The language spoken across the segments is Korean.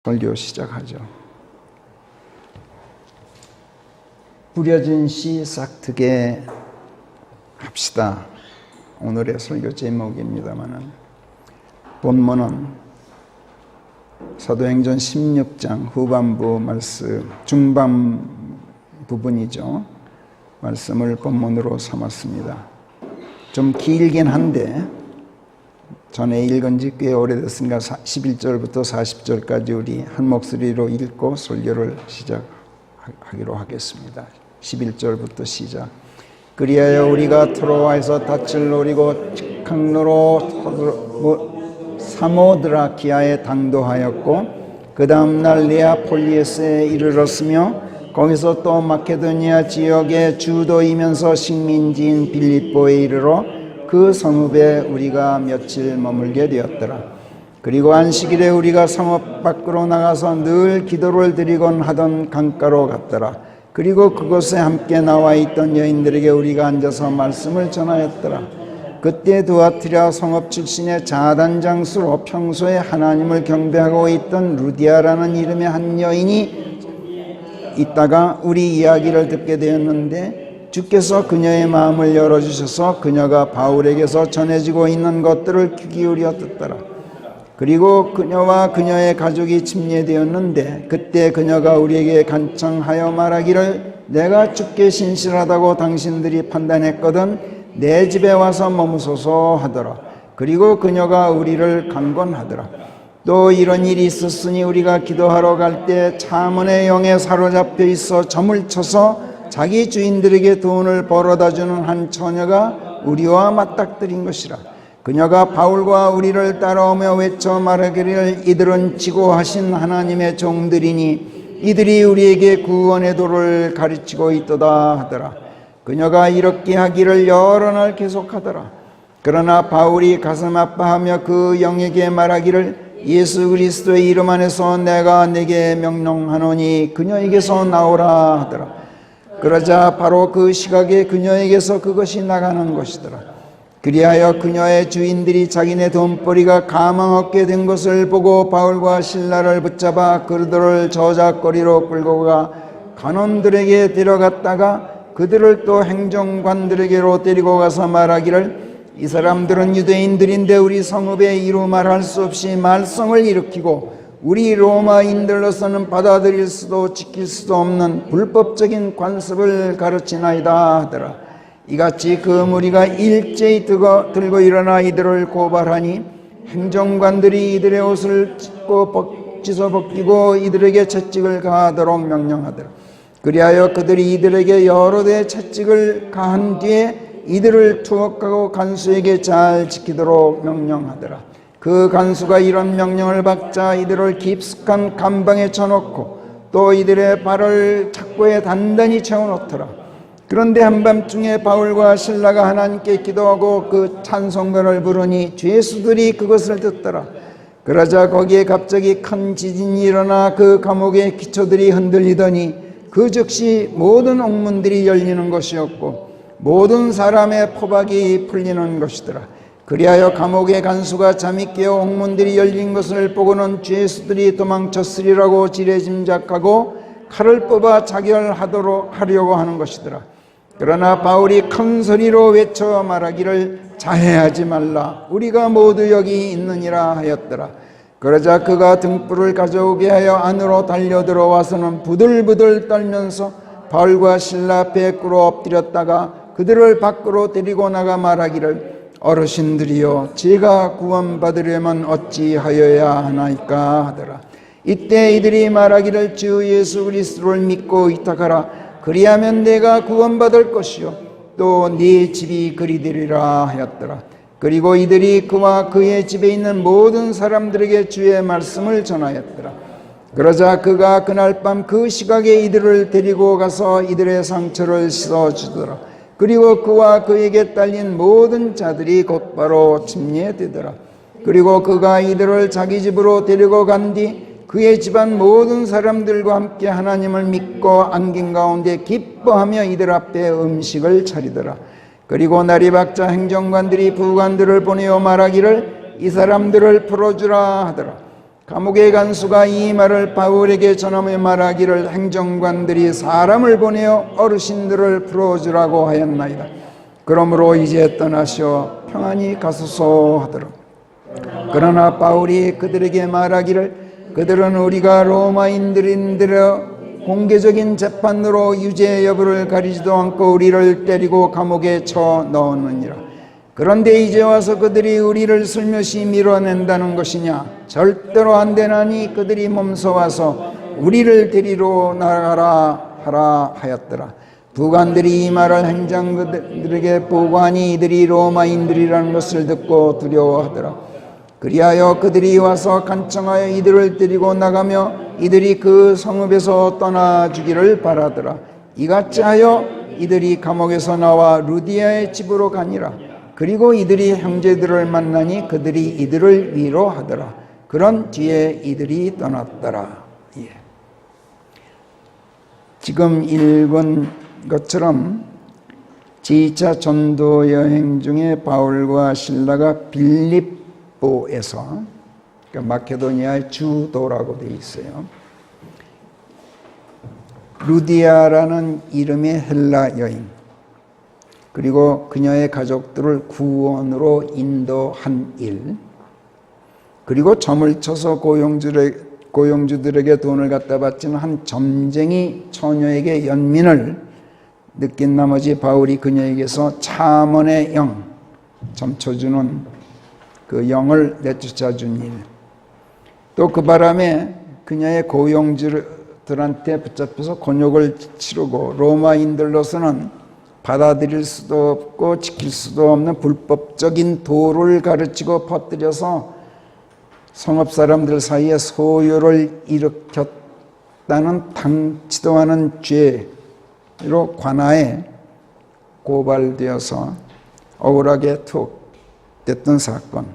설교 시작하죠. 부려진 씨 싹트게 합시다. 오늘의 설교 제목입니다만은 본문은 사도행전 16장 후반부 말씀 중반 부분이죠. 말씀을 본문으로 삼았습니다. 좀 길긴 한데 전에 읽은 지 꽤 오래됐으니까 11절부터 40절까지 우리 한 목소리로 읽고 설교를 시작하기로 하겠습니다. 11절부터 시작. 그리하여 우리가 트로아에서 닻을 노리고 직항로로 사모드라키아에 당도하였고 그 다음날 네아폴리스에 이르렀으며 거기서 또 마케도니아 지역의 주도이면서 식민지인 빌립보에 이르러 그 성읍에 우리가 며칠 머물게 되었더라. 그리고 안식일에 우리가 성읍 밖으로 나가서 늘 기도를 드리곤 하던 강가로 갔더라. 그리고 그곳에 함께 나와 있던 여인들에게 우리가 앉아서 말씀을 전하였더라. 그때 두아티라 성읍 출신의 자단 장수로 평소에 하나님을 경배하고 있던 루디아라는 이름의 한 여인이 있다가 우리 이야기를 듣게 되었는데 주께서 그녀의 마음을 열어주셔서 그녀가 바울에게서 전해지고 있는 것들을 귀 기울여 듣더라. 그리고 그녀와 그녀의 가족이 침례되었는데 그때 그녀가 우리에게 간청하여 말하기를 내가 주께 신실하다고 당신들이 판단했거든 내 집에 와서 머무소서 하더라. 그리고 그녀가 우리를 강권하더라. 또 이런 일이 있었으니 우리가 기도하러 갈 때 차문의 영에 사로잡혀 있어 점을 쳐서 자기 주인들에게 돈을 벌어다주는 한 처녀가 우리와 맞닥뜨린 것이라. 그녀가 바울과 우리를 따라오며 외쳐 말하기를 이들은 지고하신 하나님의 종들이니 이들이 우리에게 구원의 도를 가르치고 있도다 하더라. 그녀가 이렇게 하기를 여러 날 계속하더라. 그러나 바울이 가슴 아파하며 그 영에게 말하기를 예수 그리스도의 이름 안에서 내가 네게 명령하노니 그녀에게서 나오라 하더라. 그러자 바로 그 시각에 그녀에게서 그것이 나가는 것이더라. 그리하여 그녀의 주인들이 자기네 돈벌이가 가망없게 된 것을 보고 바울과 실라를 붙잡아 그들을 저작거리로 끌고 가 간원들에게 데려갔다가 그들을 또 행정관들에게로 데리고 가서 말하기를 이 사람들은 유대인들인데 우리 성읍에 이루 말할 수 없이 말썽을 일으키고 우리 로마인들로서는 받아들일 수도 지킬 수도 없는 불법적인 관습을 가르치나이다 하더라. 이같이 그 무리가 일제히 들고 일어나 이들을 고발하니 행정관들이 이들의 옷을 찢어 벗기고 이들에게 채찍을 가하도록 명령하더라. 그리하여 그들이 이들에게 여러 대 채찍을 가한 뒤에 이들을 투옥하고 간수에게 잘 지키도록 명령하더라. 그 간수가 이런 명령을 받자 이들을 깊숙한 감방에 쳐놓고 또 이들의 발을 착고에 단단히 채워놓더라. 그런데 한밤중에 바울과 실라가 하나님께 기도하고 그 찬송가를 부르니 죄수들이 그것을 듣더라. 그러자 거기에 갑자기 큰 지진이 일어나 그 감옥의 기초들이 흔들리더니 그 즉시 모든 옥문들이 열리는 것이었고 모든 사람의 포박이 풀리는 것이더라. 그리하여 감옥의 간수가 잠이 깨어 옥문들이 열린 것을 보고는 죄수들이 도망쳤으리라고 지레짐작하고 칼을 뽑아 자결하려고 하는 것이더라. 그러나 바울이 큰 소리로 외쳐 말하기를 자해하지 말라. 우리가 모두 여기 있느니라 하였더라. 그러자 그가 등불을 가져오게 하여 안으로 달려들어와서는 부들부들 떨면서 바울과 실라 앞에 꿇어 엎드렸다가 그들을 밖으로 데리고 나가 말하기를 어르신들이여 제가 구원받으려면 어찌하여야 하나이까 하더라. 이때 이들이 말하기를 주 예수 그리스도를 믿고 의탁하라. 그리하면 내가 구원받을 것이요 또 네 집이 그리 되리라 하였더라. 그리고 이들이 그와 그의 집에 있는 모든 사람들에게 주의 말씀을 전하였더라. 그러자 그가 그날 밤 그 시각에 이들을 데리고 가서 이들의 상처를 씻어주더라. 그리고 그와 그에게 딸린 모든 자들이 곧바로 침례되더라. 그리고 그가 이들을 자기 집으로 데리고 간 뒤 그의 집안 모든 사람들과 함께 하나님을 믿고 안긴 가운데 기뻐하며 이들 앞에 음식을 차리더라. 그리고 날이 밝자 행정관들이 부관들을 보내어 말하기를 이 사람들을 풀어주라 하더라. 감옥의 간수가 이 말을 바울에게 전하며 말하기를 행정관들이 사람을 보내어 어르신들을 풀어주라고 하였나이다. 그러므로 이제 떠나시어 평안히 가소서 하더라. 그러나 바울이 그들에게 말하기를 그들은 우리가 로마인들인들여 공개적인 재판으로 유죄 여부를 가리지도 않고 우리를 때리고 감옥에 쳐 넣었느니라. 그런데 이제 와서 그들이 우리를 슬며시 밀어낸다는 것이냐? 절대로 안 되나니 그들이 몸소 와서 우리를 데리러 나가라 하라 하였더라. 부관들이 이 말을 행장들에게 보고하니 이들이 로마인들이라는 것을 듣고 두려워하더라. 그리하여 그들이 와서 간청하여 이들을 데리고 나가며 이들이 그 성읍에서 떠나주기를 바라더라. 이같이 하여 이들이 감옥에서 나와 루디아의 집으로 가니라. 그리고 이들이 형제들을 만나니 그들이 이들을 위로하더라. 그런 뒤에 이들이 떠났더라. 예. 지금 읽은 것처럼 제2차 전도 여행 중에 바울과 실라가 빌립보에서, 그러니까 마케도니아의 주도라고 되어 있어요. 루디아라는 이름의 헬라 여인, 그리고 그녀의 가족들을 구원으로 인도한 일, 그리고 점을 쳐서 고용주들에게 돈을 갖다 바치는 한 점쟁이 처녀에게 연민을 느낀 나머지 바울이 그녀에게서 차먼의 영, 점쳐주는 그 영을 내쫓아 준 일, 또 그 바람에 그녀의 고용주들한테 붙잡혀서 곤욕을 치르고 로마인들로서는 받아들일 수도 없고 지킬 수도 없는 불법적인 도를 가르치고 퍼뜨려서 성읍 사람들 사이에 소요를 일으켰다는 당치도 않은 죄로 관아에 고발되어서 억울하게 투옥됐던 사건.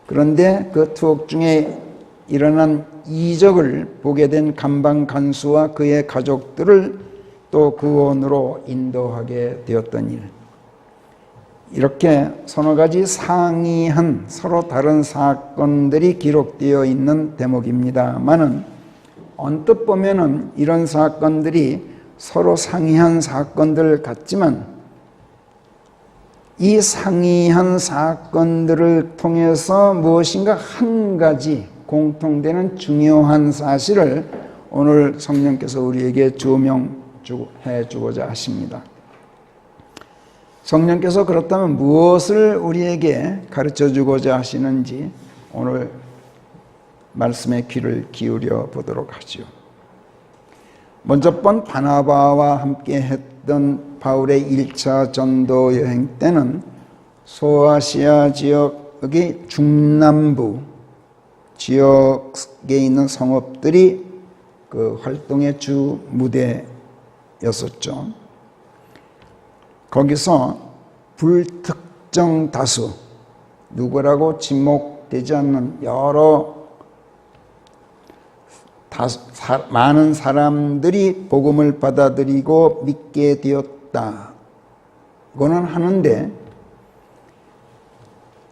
그런데 그 투옥 중에 일어난 이적을 보게 된 감방 간수와 그의 가족들을 또 구원으로 인도하게 되었던 일. 이렇게 서너 가지 상이한 서로 다른 사건들이 기록되어 있는 대목입니다만은 언뜻 보면은 이런 사건들이 서로 상이한 사건들 같지만 이 상이한 사건들을 통해서 무엇인가 한 가지 공통되는 중요한 사실을 오늘 성령께서 우리에게 조명해 주고자 하십니다. 성령께서 그렇다면 무엇을 우리에게 가르쳐 주고자 하시는지 오늘 말씀에 귀를 기울여 보도록 하죠. 먼저 번 바나바와 함께 했던 바울의 1차 전도 여행 때는 소아시아 지역의 중남부 지역에 있는 성읍들이 그 활동의 주 무대였었죠. 거기서 불특정 다수, 누구라고 지목되지 않는 많은 사람들이 복음을 받아들이고 믿게 되었다고는 하는데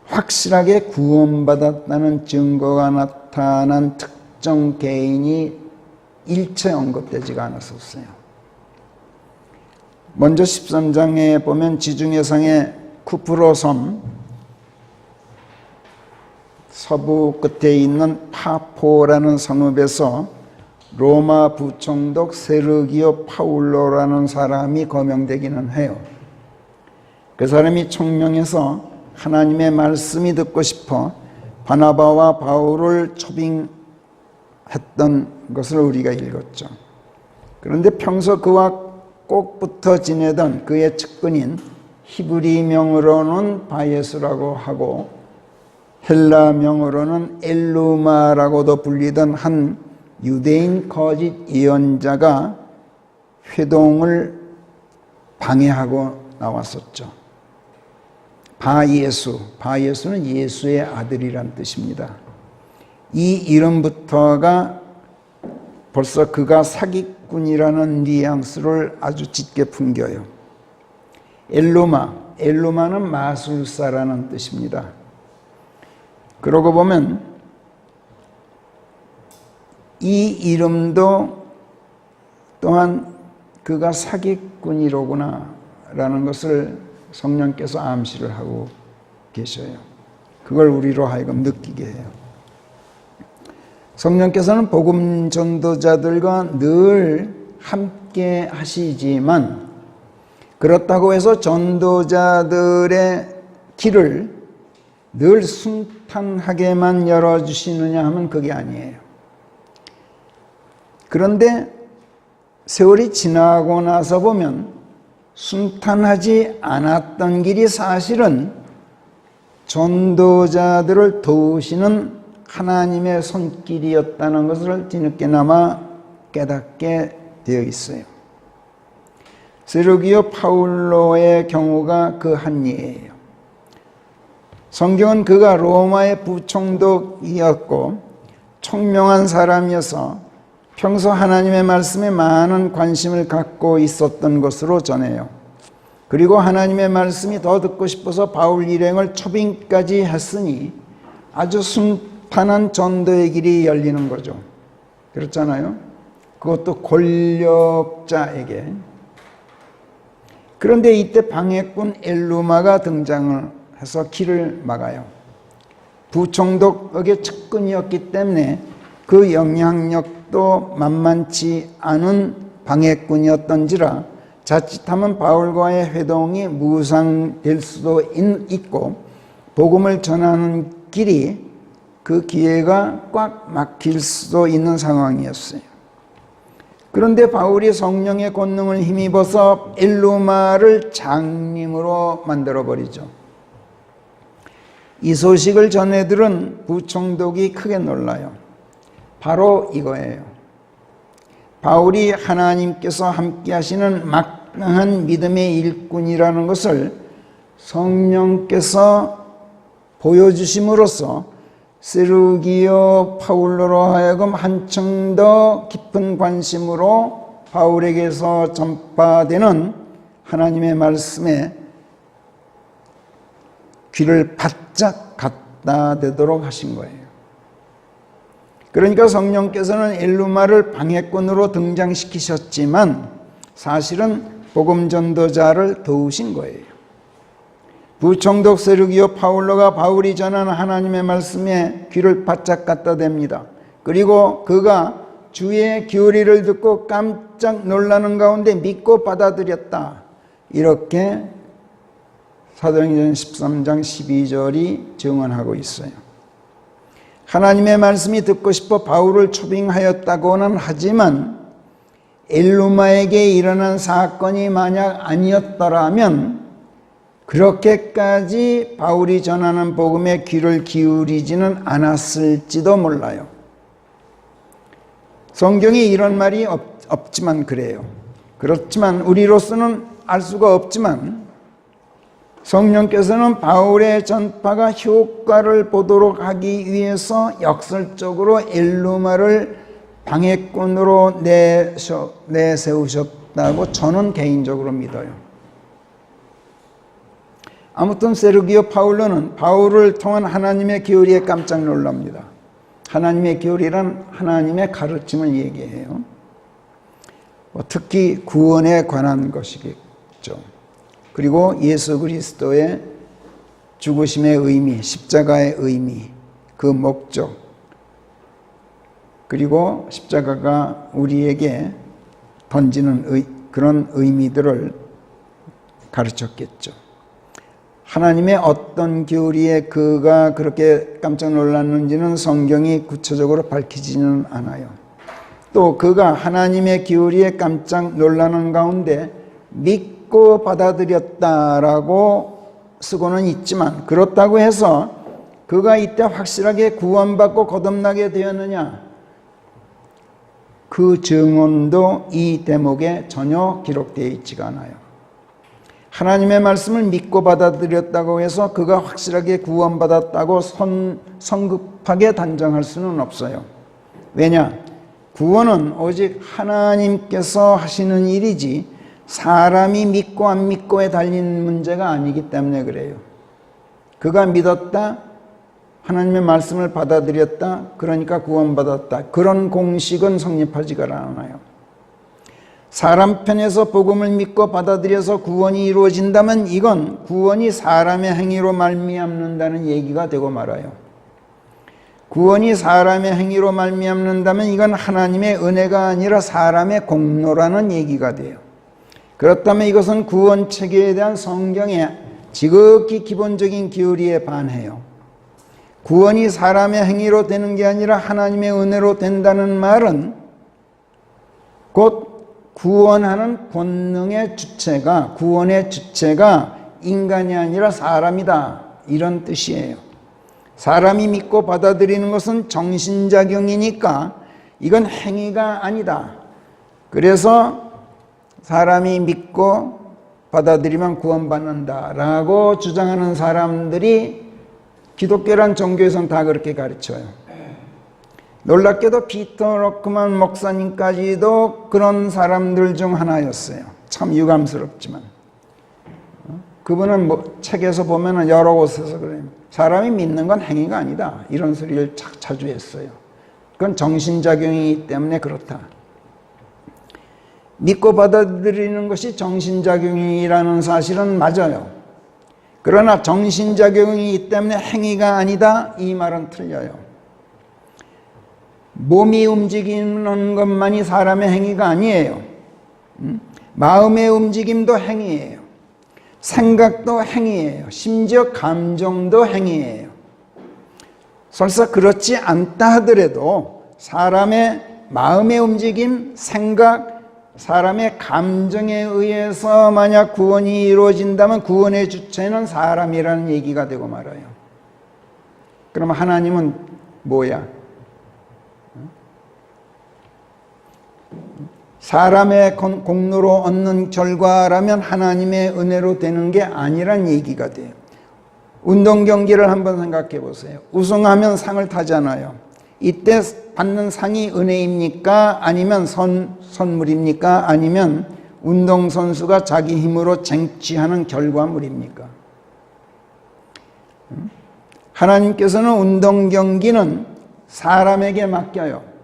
확실하게 구원받았다는 증거가 나타난 특정 개인이 일체 언급되지가 않았었어요. 먼저 13장에 보면 지중해상의 쿠프로 섬 서부 끝에 있는 파포라는 성읍에서 로마 부총독 세르기오 파울로라는 사람이 거명되기는 해요. 그 사람이 총명해서 하나님의 말씀이 듣고 싶어 바나바와 바울을 초빙했던 것을 우리가 읽었죠. 그런데 평소 그와 꼭 붙어 지내던 그의 측근인 히브리명으로는 바예수라고 하고 헬라명으로는 엘루마라고도 불리던 한 유대인 거짓 예언자가 회동을 방해하고 나왔었죠. 바예수는 예수의 아들이란 뜻입니다. 이 이름부터가 벌써 그가 사기꾼이라는 뉘앙스를 아주 짙게 풍겨요. 엘루마는 마술사라는 뜻입니다. 그러고 보면 이 이름도 또한 그가 사기꾼이로구나 라는 것을 성령께서 암시를 하고 계셔요. 그걸 우리로 하여금 느끼게 해요. 성령께서는 복음 전도자들과 늘 함께 하시지만 그렇다고 해서 전도자들의 길을 늘 순탄하게만 열어주시느냐 하면 그게 아니에요. 그런데 세월이 지나고 나서 보면 순탄하지 않았던 길이 사실은 전도자들을 도우시는 하나님의 손길이었다는 것을 뒤늦게나마 깨닫게 되어 있어요. 세르기오 파울로의 경우가 그 한 예예요. 성경은 그가 로마의 부총독이었고 총명한 사람이어서 평소 하나님의 말씀에 많은 관심을 갖고 있었던 것으로 전해요. 그리고 하나님의 말씀이 더 듣고 싶어서 바울 일행을 초빙까지 했으니 아주 순탄한 전도의 길이 열리는 거죠. 그렇잖아요. 그것도 권력자에게. 그런데 이때 방해꾼 엘루마가 등장을 해서 길을 막아요. 부총독에게 측근이었기 때문에 그 영향력도 만만치 않은 방해꾼이었던지라 자칫하면 바울과의 회동이 무상될 수도 있고 복음을 전하는 길이 그 기회가 꽉 막힐 수도 있는 상황이었어요. 그런데 바울이 성령의 권능을 힘입어서 엘루마를 장님으로 만들어버리죠. 이 소식을 전해들은 부총독이 크게 놀라요. 바로 이거예요. 바울이 하나님께서 함께 하시는 막강한 믿음의 일꾼이라는 것을 성령께서 보여주심으로써 세르기오 파울로로 하여금 한층 더 깊은 관심으로 바울에게서 전파되는 하나님의 말씀에 귀를 바짝 갖다 대도록 하신 거예요. 그러니까 성령께서는 엘루마를 방해꾼으로 등장시키셨지만 사실은 복음 전도자를 도우신 거예요. 부총독 세르기오 파울로가 바울이 전하는 하나님의 말씀에 귀를 바짝 갖다 댑니다. 그리고 그가 주의 교리를 듣고 깜짝 놀라는 가운데 믿고 받아들였다. 이렇게 사도행전 13장 12절이 증언하고 있어요. 하나님의 말씀이 듣고 싶어 바울을 초빙하였다고는 하지만 엘루마에게 일어난 사건이 만약 아니었더라면 그렇게까지 바울이 전하는 복음에 귀를 기울이지는 않았을지도 몰라요. 성경에 이런 말이 없지만 그래요. 그렇지만 우리로서는 알 수가 없지만 성령께서는 바울의 전파가 효과를 보도록 하기 위해서 역설적으로 엘루마를 방해꾼으로 내세우셨다고 저는 개인적으로 믿어요. 아무튼 세르기오 파울로는 바울을 통한 하나님의 교리에 깜짝 놀랍니다. 하나님의 교리란 하나님의 가르침을 얘기해요. 특히 구원에 관한 것이겠죠. 그리고 예수 그리스도의 죽으심의 의미, 십자가의 의미, 그 목적, 그리고 십자가가 우리에게 던지는 그런 의미들을 가르쳤겠죠. 하나님의 어떤 교리에 그가 그렇게 깜짝 놀랐는지는 성경이 구체적으로 밝히지는 않아요. 또 그가 하나님의 교리에 깜짝 놀라는 가운데 믿고 받아들였다라고 쓰고는 있지만 그렇다고 해서 그가 이때 확실하게 구원받고 거듭나게 되었느냐? 그 증언도 이 대목에 전혀 기록되어 있지가 않아요. 하나님의 말씀을 믿고 받아들였다고 해서 그가 확실하게 구원받았다고 성급하게 단정할 수는 없어요. 왜냐? 구원은 오직 하나님께서 하시는 일이지 사람이 믿고 안 믿고에 달린 문제가 아니기 때문에 그래요. 그가 믿었다, 하나님의 말씀을 받아들였다. 그러니까 구원받았다. 그런 공식은 성립하지가 않아요. 사람 편에서 복음을 믿고 받아들여서 구원이 이루어진다면 이건 구원이 사람의 행위로 말미암는다는 얘기가 되고 말아요. 구원이 사람의 행위로 말미암는다면 이건 하나님의 은혜가 아니라 사람의 공로라는 얘기가 돼요. 그렇다면 이것은 구원 체계에 대한 성경의 지극히 기본적인 교리에 반해요. 구원이 사람의 행위로 되는 게 아니라 하나님의 은혜로 된다는 말은 곧 구원하는 권능의 주체가, 구원의 주체가 인간이 아니라 사람이다, 이런 뜻이에요. 사람이 믿고 받아들이는 것은 정신작용이니까 이건 행위가 아니다. 그래서 사람이 믿고 받아들이면 구원받는다라고 주장하는 사람들이 기독교란 종교에서는 다 그렇게 가르쳐요. 놀랍게도 피터 로크만 목사님까지도 그런 사람들 중 하나였어요. 참 유감스럽지만. 그분은 책에서 보면 여러 곳에서 그래요. 사람이 믿는 건 행위가 아니다. 이런 소리를 자주 했어요. 그건 정신작용이기 때문에 그렇다. 믿고 받아들이는 것이 정신작용이라는 사실은 맞아요. 그러나 정신작용이기 때문에 행위가 아니다, 이 말은 틀려요. 몸이 움직이는 것만이 사람의 행위가 아니에요. 마음의 움직임도 행위예요. 생각도 행위예요. 심지어 감정도 행위예요. 설사 그렇지 않다 하더라도 사람의 마음의 움직임, 생각, 사람의 감정에 의해서 만약 구원이 이루어진다면 구원의 주체는 사람이라는 얘기가 되고 말아요. 그러면 하나님은 뭐야? 사람의 공로로 얻는 결과라면 하나님의 은혜로 되는 게 아니란 얘기가 돼요. 운동 경기를 한번 생각해 보세요. 우승하면 상을 타잖아요. 이때 받는 상이 은혜입니까? 아니면 선물입니까? 아니면 운동선수가 자기 힘으로 쟁취하는 결과물입니까? 하나님께서는 운동 경기는 사람에게 맡겨요.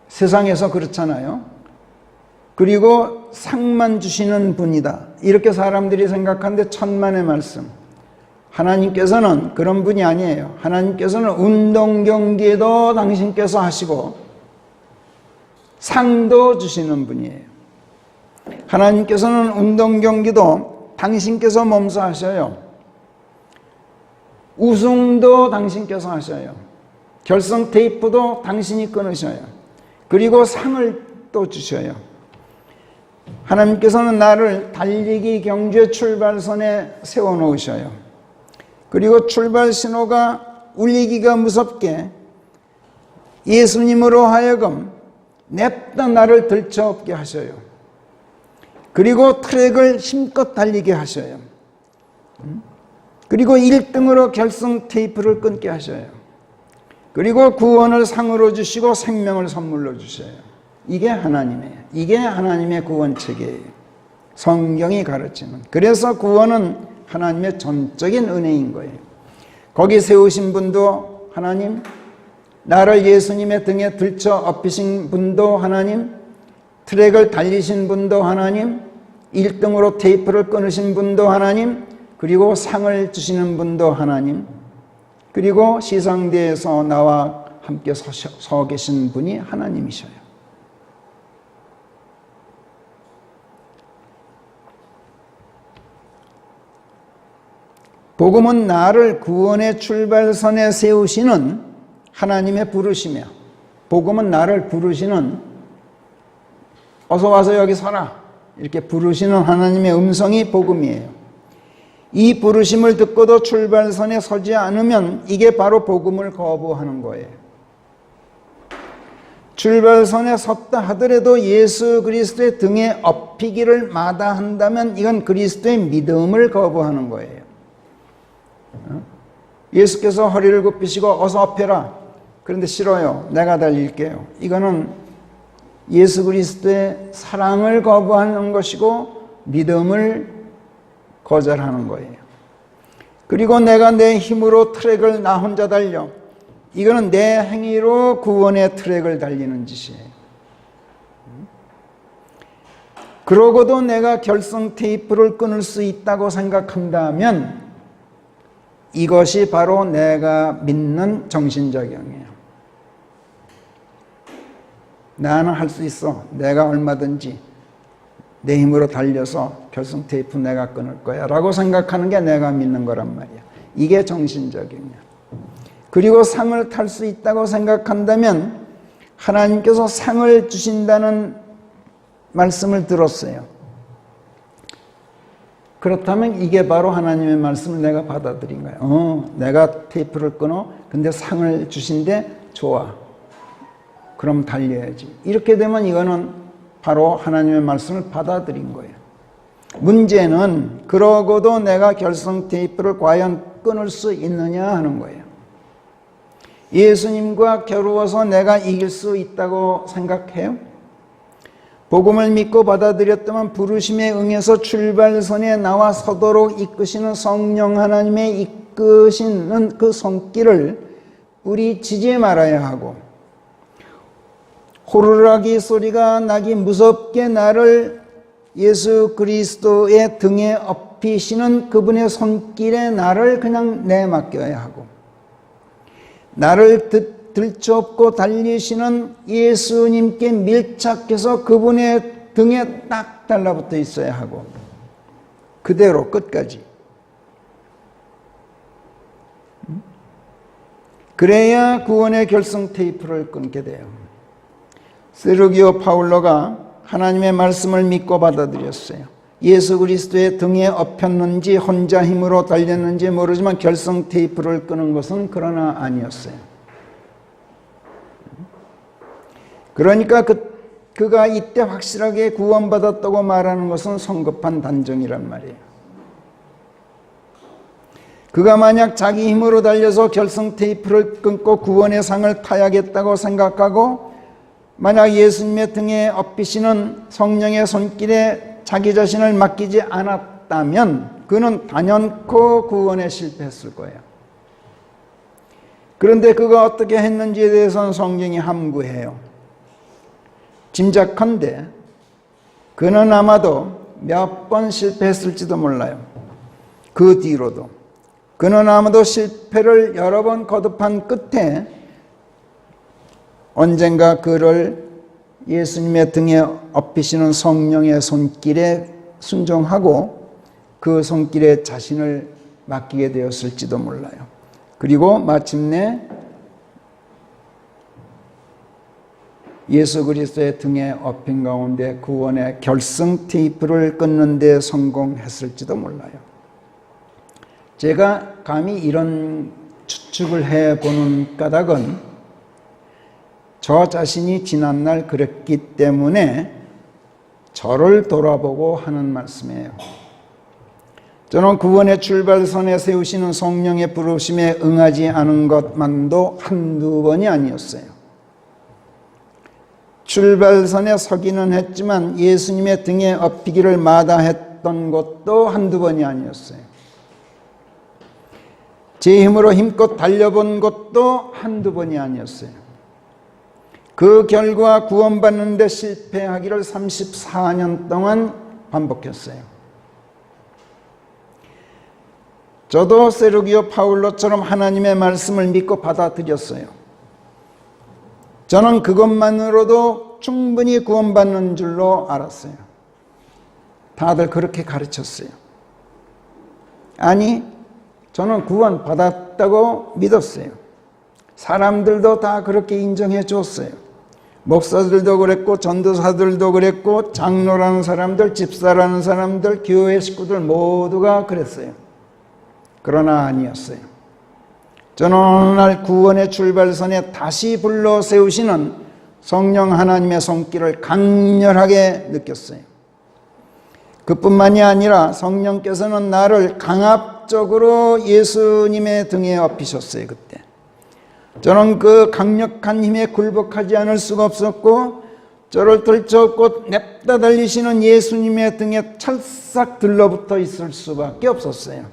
세상에서 그렇잖아요. 그리고 상만 주시는 분이다. 이렇게 사람들이 생각하는데 천만의 말씀. 하나님께서는 그런 분이 아니에요. 하나님께서는 운동 경기에도 당신께서 하시고 상도 주시는 분이에요. 하나님께서는 운동 경기도 당신께서 몸소 하셔요. 우승도 당신께서 하셔요. 결승 테이프도 당신이 끊으셔요. 그리고 상을 또 주셔요. 하나님께서는 나를 달리기 경주의 출발선에 세워놓으셔요. 그리고 출발 신호가 울리기가 무섭게 예수님으로 하여금 냅다 나를 들쳐업게 하셔요. 그리고 트랙을 힘껏 달리게 하셔요. 그리고 1등으로 결승 테이프를 끊게 하셔요. 그리고 구원을 상으로 주시고 생명을 선물로 주셔요. 이게 하나님이에요. 이게 하나님의 구원 체계예요. 성경이 가르치는. 그래서 구원은 하나님의 전적인 은혜인 거예요. 거기 세우신 분도 하나님, 나를 예수님의 등에 들쳐 업히신 분도 하나님, 트랙을 달리신 분도 하나님, 1등으로 테이프를 끊으신 분도 하나님, 그리고 상을 주시는 분도 하나님, 그리고 시상대에서 나와 함께 서 계신 분이 하나님이셔요. 복음은 나를 구원의 출발선에 세우시는 하나님의 부르시며, 복음은 나를 부르시는, 어서 와서 여기 서라 이렇게 부르시는 하나님의 음성이 복음이에요. 이 부르심을 듣고도 출발선에 서지 않으면 이게 바로 복음을 거부하는 거예요. 출발선에 섰다 하더라도 예수 그리스도의 등에 업히기를 마다한다면 이건 그리스도의 믿음을 거부하는 거예요. 예수께서 허리를 굽히시고 어서 업혀라. 그런데 싫어요. 내가 달릴게요. 이거는 예수 그리스도의 사랑을 거부하는 것이고 믿음을 거절하는 거예요. 그리고 내가 내 힘으로 트랙을 나 혼자 달려. 이거는 내 행위로 구원의 트랙을 달리는 짓이에요. 그러고도 내가 결성 테이프를 끊을 수 있다고 생각한다면 이것이 바로 내가 믿는 정신작용이에요. 나는 할 수 있어. 내가 얼마든지 내 힘으로 달려서 결성 테이프 내가 끊을 거야 라고 생각하는 게 내가 믿는 거란 말이야. 이게 정신작용이야. 그리고 상을 탈 수 있다고 생각한다면 하나님께서 상을 주신다는 말씀을 들었어요. 그렇다면 이게 바로 하나님의 말씀을 내가 받아들인 거예요. 내가 테이프를 끊어. 근데 상을 주신대. 좋아. 그럼 달려야지. 이렇게 되면 이거는 바로 하나님의 말씀을 받아들인 거예요. 문제는 그러고도 내가 결성 테이프를 과연 끊을 수 있느냐 하는 거예요. 예수님과 겨루어서 내가 이길 수 있다고 생각해요? 복음을 믿고 받아들였다면 부르심에 응해서 출발선에 나와 서도록 이끄시는 성령 하나님의 이끄시는 그 손길을 뿌리치지 말아야 하고, 호루라기 소리가 나기 무섭게 나를 예수 그리스도의 등에 업히시는 그분의 손길에 나를 그냥 내맡겨야 하고, 나를 들쫓고 달리시는 예수님께 밀착해서 그분의 등에 딱 달라붙어 있어야 하고, 그대로 끝까지. 그래야 구원의 결성 테이프를 끊게 돼요. 세르기오 파울로가 하나님의 말씀을 믿고 받아들였어요. 예수 그리스도의 등에 업혔는지 혼자 힘으로 달렸는지 모르지만 결성 테이프를 끄는 것은 그러나 아니었어요. 그러니까 그가 이때 확실하게 구원받았다고 말하는 것은 성급한 단정이란 말이에요. 그가 만약 자기 힘으로 달려서 결성 테이프를 끊고 구원의 상을 타야겠다고 생각하고 만약 예수님의 등에 업히시는 성령의 손길에 자기 자신을 맡기지 않았다면 그는 단연코 구원에 실패했을 거예요. 그런데 그가 어떻게 했는지에 대해서는 성경이 함구해요. 짐작컨대 그는 아마도 몇 번 실패했을지도 몰라요. 그 뒤로도. 그는 아마도 실패를 여러 번 거듭한 끝에 언젠가 그를 예수님의 등에 업히시는 성령의 손길에 순종하고 그 손길에 자신을 맡기게 되었을지도 몰라요. 그리고 마침내 예수 그리스도의 등에 업힌 가운데 구원의 결성 테이프를 끊는 데 성공했을지도 몰라요. 제가 감히 이런 추측을 해보는 까닭은 저 자신이 지난날 그랬기 때문에 저를 돌아보고 하는 말씀이에요. 저는 구원의 출발선에 세우시는 성령의 부르심에 응하지 않은 것만도 한두 번이 아니었어요. 출발선에 서기는 했지만 예수님의 등에 업히기를 마다했던 것도 한두 번이 아니었어요. 제 힘으로 힘껏 달려본 것도 한두 번이 아니었어요. 그 결과 구원받는 데 실패하기를 34년 동안 반복했어요. 저도 세르기오 파울로처럼 하나님의 말씀을 믿고 받아들였어요. 저는 그것만으로도 충분히 구원받는 줄로 알았어요. 다들 그렇게 가르쳤어요. 아니, 저는 구원받았다고 믿었어요. 사람들도 다 그렇게 인정해 줬어요. 목사들도 그랬고 전도사들도 그랬고 장로라는 사람들, 집사라는 사람들, 교회 식구들 모두가 그랬어요. 그러나 아니었어요. 저는 어느 날 구원의 출발선에 다시 불러 세우시는 성령 하나님의 손길을 강렬하게 느꼈어요. 그뿐만이 아니라 성령께서는 나를 강압적으로 예수님의 등에 업히셨어요. 그때 저는 그 강력한 힘에 굴복하지 않을 수가 없었고 저를 들쫓고 냅다 달리시는 예수님의 등에 찰싹 들러붙어 있을 수밖에 없었어요.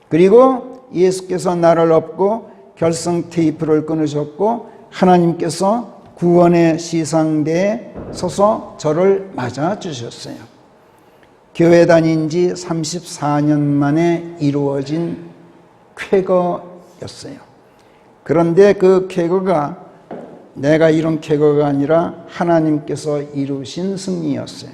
그리고 예수께서 나를 업고 결성 테이프를 끊으셨고 하나님께서 구원의 시상대에 서서 저를 맞아주셨어요. 교회 다닌 지 34년 만에 이루어진 쾌거였어요. 그런데 그 쾌거가 내가 이룬 쾌거가 아니라 하나님께서 이루신 승리였어요.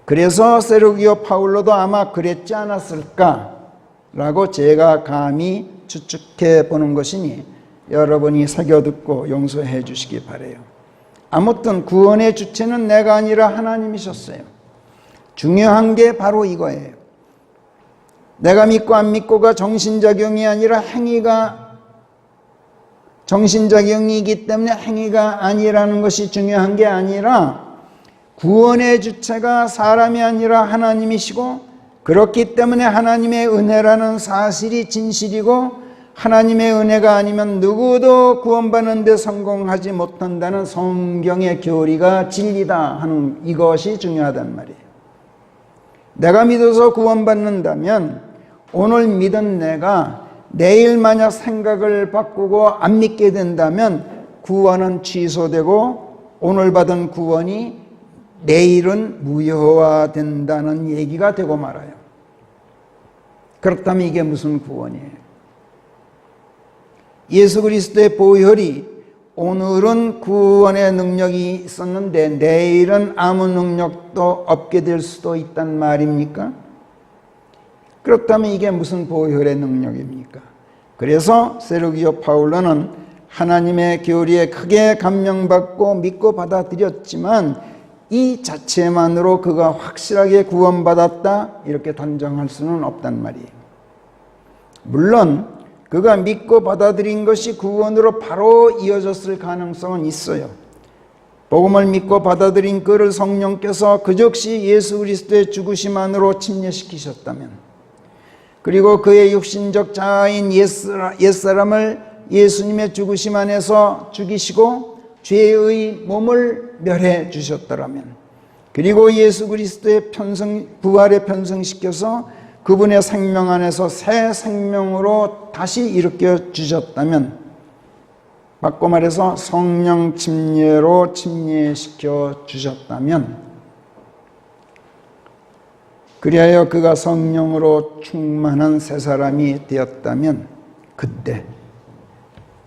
그래서 세르기오 파울로도 아마 그랬지 않았을까라고 제가 감히 추측해 보는 것이니 여러분이 새겨듣고 용서해 주시기 바라요. 아무튼 구원의 주체는 내가 아니라 하나님이셨어요. 중요한 게 바로 이거예요. 내가 믿고 안 믿고가 정신작용이 아니라 행위가 정신작용이기 때문에 행위가 아니라는 것이 중요한 게 아니라 구원의 주체가 사람이 아니라 하나님이시고 그렇기 때문에 하나님의 은혜라는 사실이 진실이고 하나님의 은혜가 아니면 누구도 구원받는 데 성공하지 못한다는 성경의 교리가 진리다 하는 이것이 중요하단 말이에요. 내가 믿어서 구원받는다면 오늘 믿은 내가 내일 만약 생각을 바꾸고 안 믿게 된다면 구원은 취소되고 오늘 받은 구원이 내일은 무효화된다는 얘기가 되고 말아요. 그렇다면 이게 무슨 구원이에요? 예수 그리스도의 보혈이 오늘은 구원의 능력이 있었는데 내일은 아무 능력도 없게 될 수도 있단 말입니까? 그렇다면 이게 무슨 보혈의 능력입니까? 그래서 세르기오 파울로는 하나님의 교리에 크게 감명받고 믿고 받아들였지만 이 자체만으로 그가 확실하게 구원받았다 이렇게 단정할 수는 없단 말이에요. 물론 그가 믿고 받아들인 것이 구원으로 바로 이어졌을 가능성은 있어요. 복음을 믿고 받아들인 그를 성령께서 그 즉시 예수 그리스도의 죽으심만으로 침례시키셨다면, 그리고 그의 육신적 자아인 옛사람을 예수님의 죽으심 안에서 죽이시고 죄의 몸을 멸해 주셨더라면, 그리고 예수 그리스도의 부활에 편성시켜서 그분의 생명 안에서 새 생명으로 다시 일으켜 주셨다면, 바꿔 말해서 성령 침례로 침례시켜 주셨다면, 그리하여 그가 성령으로 충만한 새 사람이 되었다면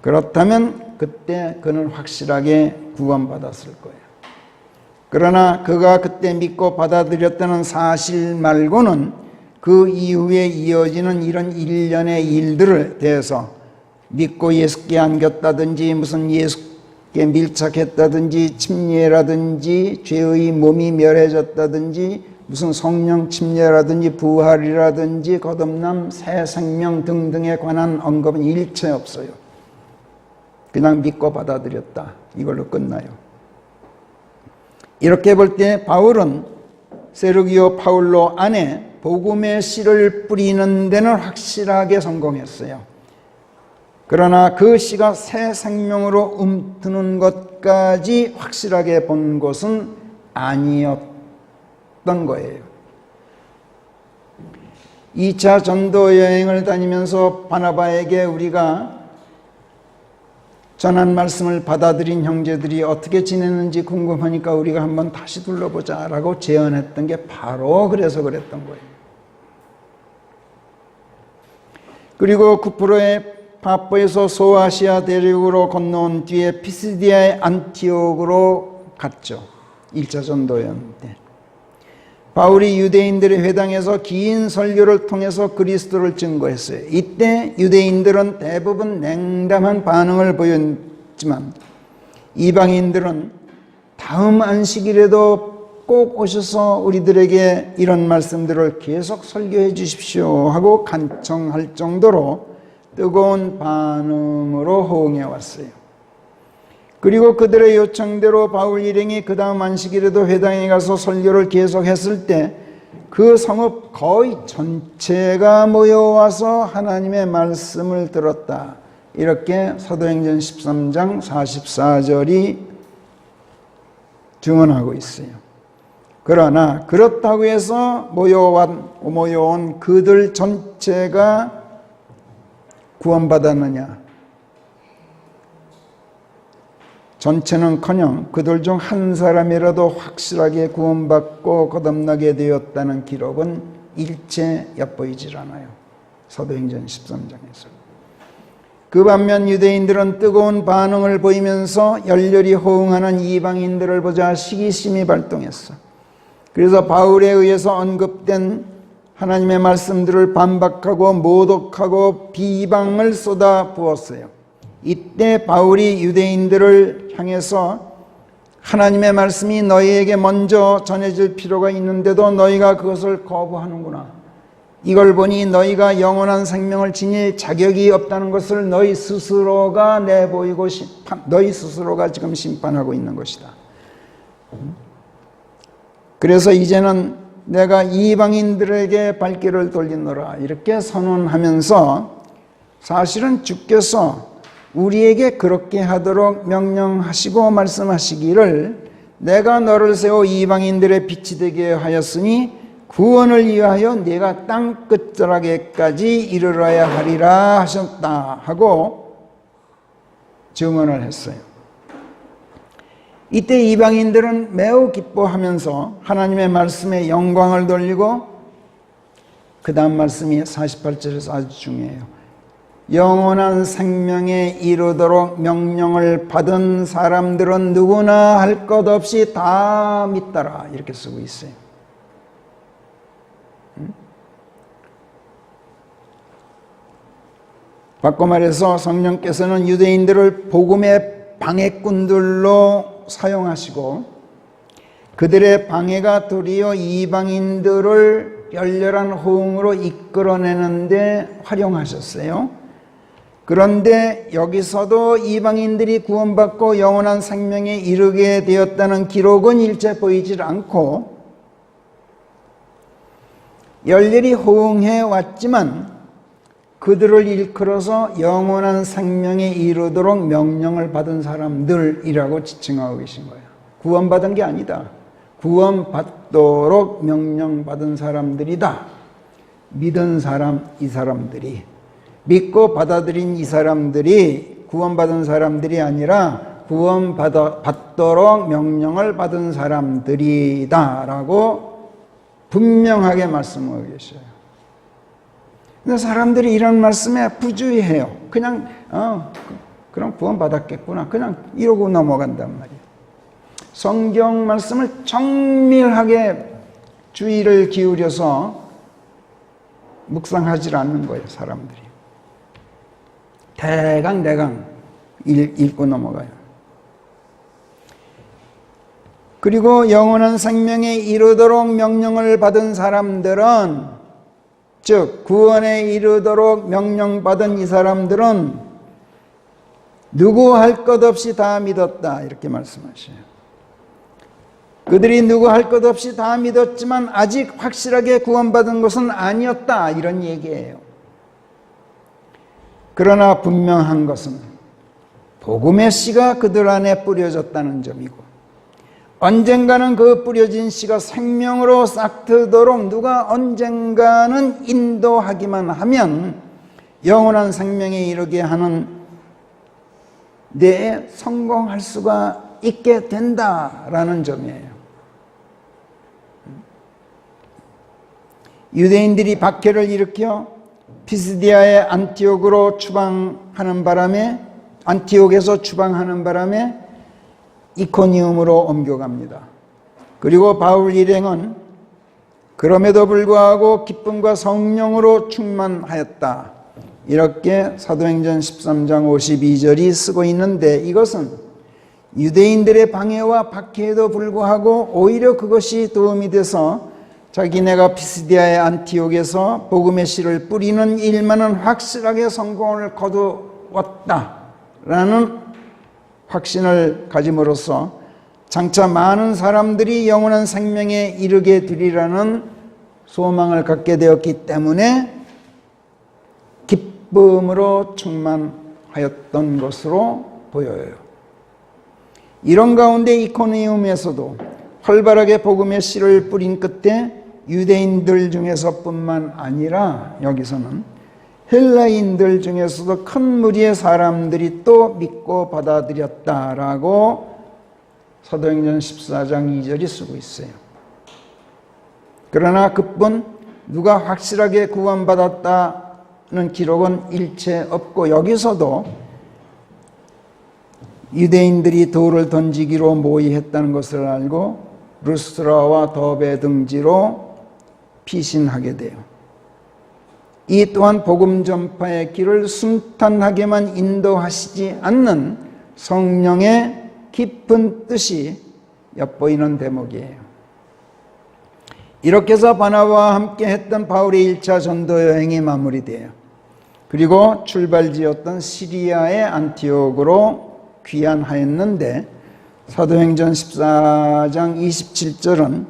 그렇다면 그때 그는 확실하게 구원받았을 거예요. 그러나 그가 그때 믿고 받아들였다는 사실 말고는 그 이후에 이어지는 이런 일련의 일들을 대해서 믿고 예수께 안겼다든지 무슨 예수께 밀착했다든지 침례라든지 죄의 몸이 멸해졌다든지 무슨 성령 침례라든지 부활이라든지 거듭남 새 생명 등등에 관한 언급은 일체 없어요. 그냥 믿고 받아들였다 이걸로 끝나요. 이렇게 볼 때 바울은 세르기오 파울로 안에 복음의 씨를 뿌리는 데는 확실하게 성공했어요. 그러나 그 씨가 새 생명으로 움트는 것까지 확실하게 본 것은 아니었던 거예요. 2차 전도 여행을 다니면서 바나바에게 우리가 전한 말씀을 받아들인 형제들이 어떻게 지내는지 궁금하니까 우리가 한번 다시 둘러보자 라고 제안했던 게 바로 그래서 그랬던 거예요. 그리고 쿠프로의 파포에서 소아시아 대륙으로 건너온 뒤에 피시디아의 안티옥으로 갔죠. 1차 전도여행 때. 바울이 유대인들의 회당에서 긴 설교를 통해서 그리스도를 증거했어요. 이때 유대인들은 대부분 냉담한 반응을 보였지만 이방인들은 다음 안식일에도 꼭 오셔서 우리들에게 이런 말씀들을 계속 설교해 주십시오 하고 간청할 정도로 뜨거운 반응으로 호응해 왔어요. 그리고 그들의 요청대로 바울 일행이 그 다음 안식일에도 회당에 가서 설교를 계속했을 때 그 성읍 거의 전체가 모여와서 하나님의 말씀을 들었다. 이렇게 사도행전 13장 44절이 증언하고 있어요. 그러나 그렇다고 해서 모여온 그들 전체가 구원받았느냐? 전체는커녕 그들 중 한 사람이라도 확실하게 구원받고 거듭나게 되었다는 기록은 일체 엿보이질 않아요. 사도행전 13장에서. 그 반면 유대인들은 뜨거운 반응을 보이면서 열렬히 호응하는 이방인들을 보자 시기심이 발동했어. 그래서 바울에 의해서 언급된 하나님의 말씀들을 반박하고 모독하고 비방을 쏟아 부었어요. 이때 바울이 유대인들을 향해서 하나님의 말씀이 너희에게 먼저 전해질 필요가 있는데도 너희가 그것을 거부하는구나. 이걸 보니 너희가 영원한 생명을 지닐 자격이 없다는 것을 너희 스스로가 내보이고 너희 스스로가 지금 심판하고 있는 것이다. 그래서 이제는 내가 이방인들에게 발길을 돌리노라 이렇게 선언하면서 사실은 주께서 우리에게 그렇게 하도록 명령하시고 말씀하시기를 내가 너를 세워 이방인들의 빛이 되게 하였으니 구원을 위하여 네가 땅 끝자락에까지 이르러야 하리라 하셨다 하고 증언을 했어요. 이때 이방인들은 매우 기뻐하면서 하나님의 말씀에 영광을 돌리고 그 다음 말씀이 48절에서 아주 중요해요. 영원한 생명에 이르도록 명령을 받은 사람들은 누구나 할 것 없이 다 믿더라 이렇게 쓰고 있어요. 바꿔 말해서 성령께서는 유대인들을 복음의 방해꾼들로 사용하시고 그들의 방해가 도리어 이방인들을 열렬한 호응으로 이끌어내는데 활용하셨어요. 그런데 여기서도 이방인들이 구원받고 영원한 생명에 이르게 되었다는 기록은 일체 보이질 않고 열렬히 호응해 왔지만 그들을 일컬어서 영원한 생명에 이르도록 명령을 받은 사람들이라고 지칭하고 계신 거예요. 구원받은 게 아니다. 구원받도록 명령받은 사람들이다. 믿은 사람, 이 사람들이. 믿고 받아들인 이 사람들이 구원받은 사람들이 아니라 구원받도록 명령을 받은 사람들이다 라고 분명하게 말씀하고 계셔요. 근데 사람들이 이런 말씀에 부주의해요. 그냥 그럼 구원받았겠구나 그냥 이러고 넘어간단 말이에요. 성경 말씀을 정밀하게 주의를 기울여서 묵상하지 않는 거예요. 사람들이 대강 읽고 넘어가요. 그리고 영원한 생명에 이르도록 명령을 받은 사람들은 즉 구원에 이르도록 명령받은 이 사람들은 누구 할 것 없이 다 믿었다 이렇게 말씀하셔요. 그들이 누구 할 것 없이 다 믿었지만 아직 확실하게 구원받은 것은 아니었다 이런 얘기예요. 그러나 분명한 것은 복음의 씨가 그들 안에 뿌려졌다는 점이고 언젠가는 그 뿌려진 씨가 생명으로 싹트도록 누가 언젠가는 인도하기만 하면 영원한 생명에 이르게 하는 데에 성공할 수가 있게 된다라는 점이에요. 유대인들이 박해를 일으켜 피스디아의 안티옥에서 추방하는 바람에 이코니움으로 옮겨갑니다. 그리고 바울 일행은 그럼에도 불구하고 기쁨과 성령으로 충만하였다. 이렇게 사도행전 13장 52절이 쓰고 있는데 이것은 유대인들의 방해와 박해에도 불구하고 오히려 그것이 도움이 돼서 자기네가 피스디아의 안티옥에서 복음의 씨를 뿌리는 일만은 확실하게 성공을 거두었다라는 확신을 가짐으로써 장차 많은 사람들이 영원한 생명에 이르게 되리라는 소망을 갖게 되었기 때문에 기쁨으로 충만하였던 것으로 보여요. 이런 가운데 이코니움에서도 활발하게 복음의 씨를 뿌린 끝에 유대인들 중에서뿐만 아니라 여기서는 헬라인들 중에서도 큰 무리의 사람들이 또 믿고 받아들였다라고 사도행전 14장 2절이 쓰고 있어요. 그러나 그뿐 누가 확실하게 구원받았다는 기록은 일체 없고, 여기서도 유대인들이 돌을 던지기로 모의했다는 것을 알고 루스드라와 더베 등지로 피신하게 돼요. 이 또한 복음 전파의 길을 순탄하게만 인도하시지 않는 성령의 깊은 뜻이 엿보이는 대목이에요. 이렇게 해서 바나바와 함께 했던 바울의 1차 전도 여행이 마무리돼요. 그리고 출발지였던 시리아의 안티옥으로 귀환하였는데, 사도행전 14장 27절은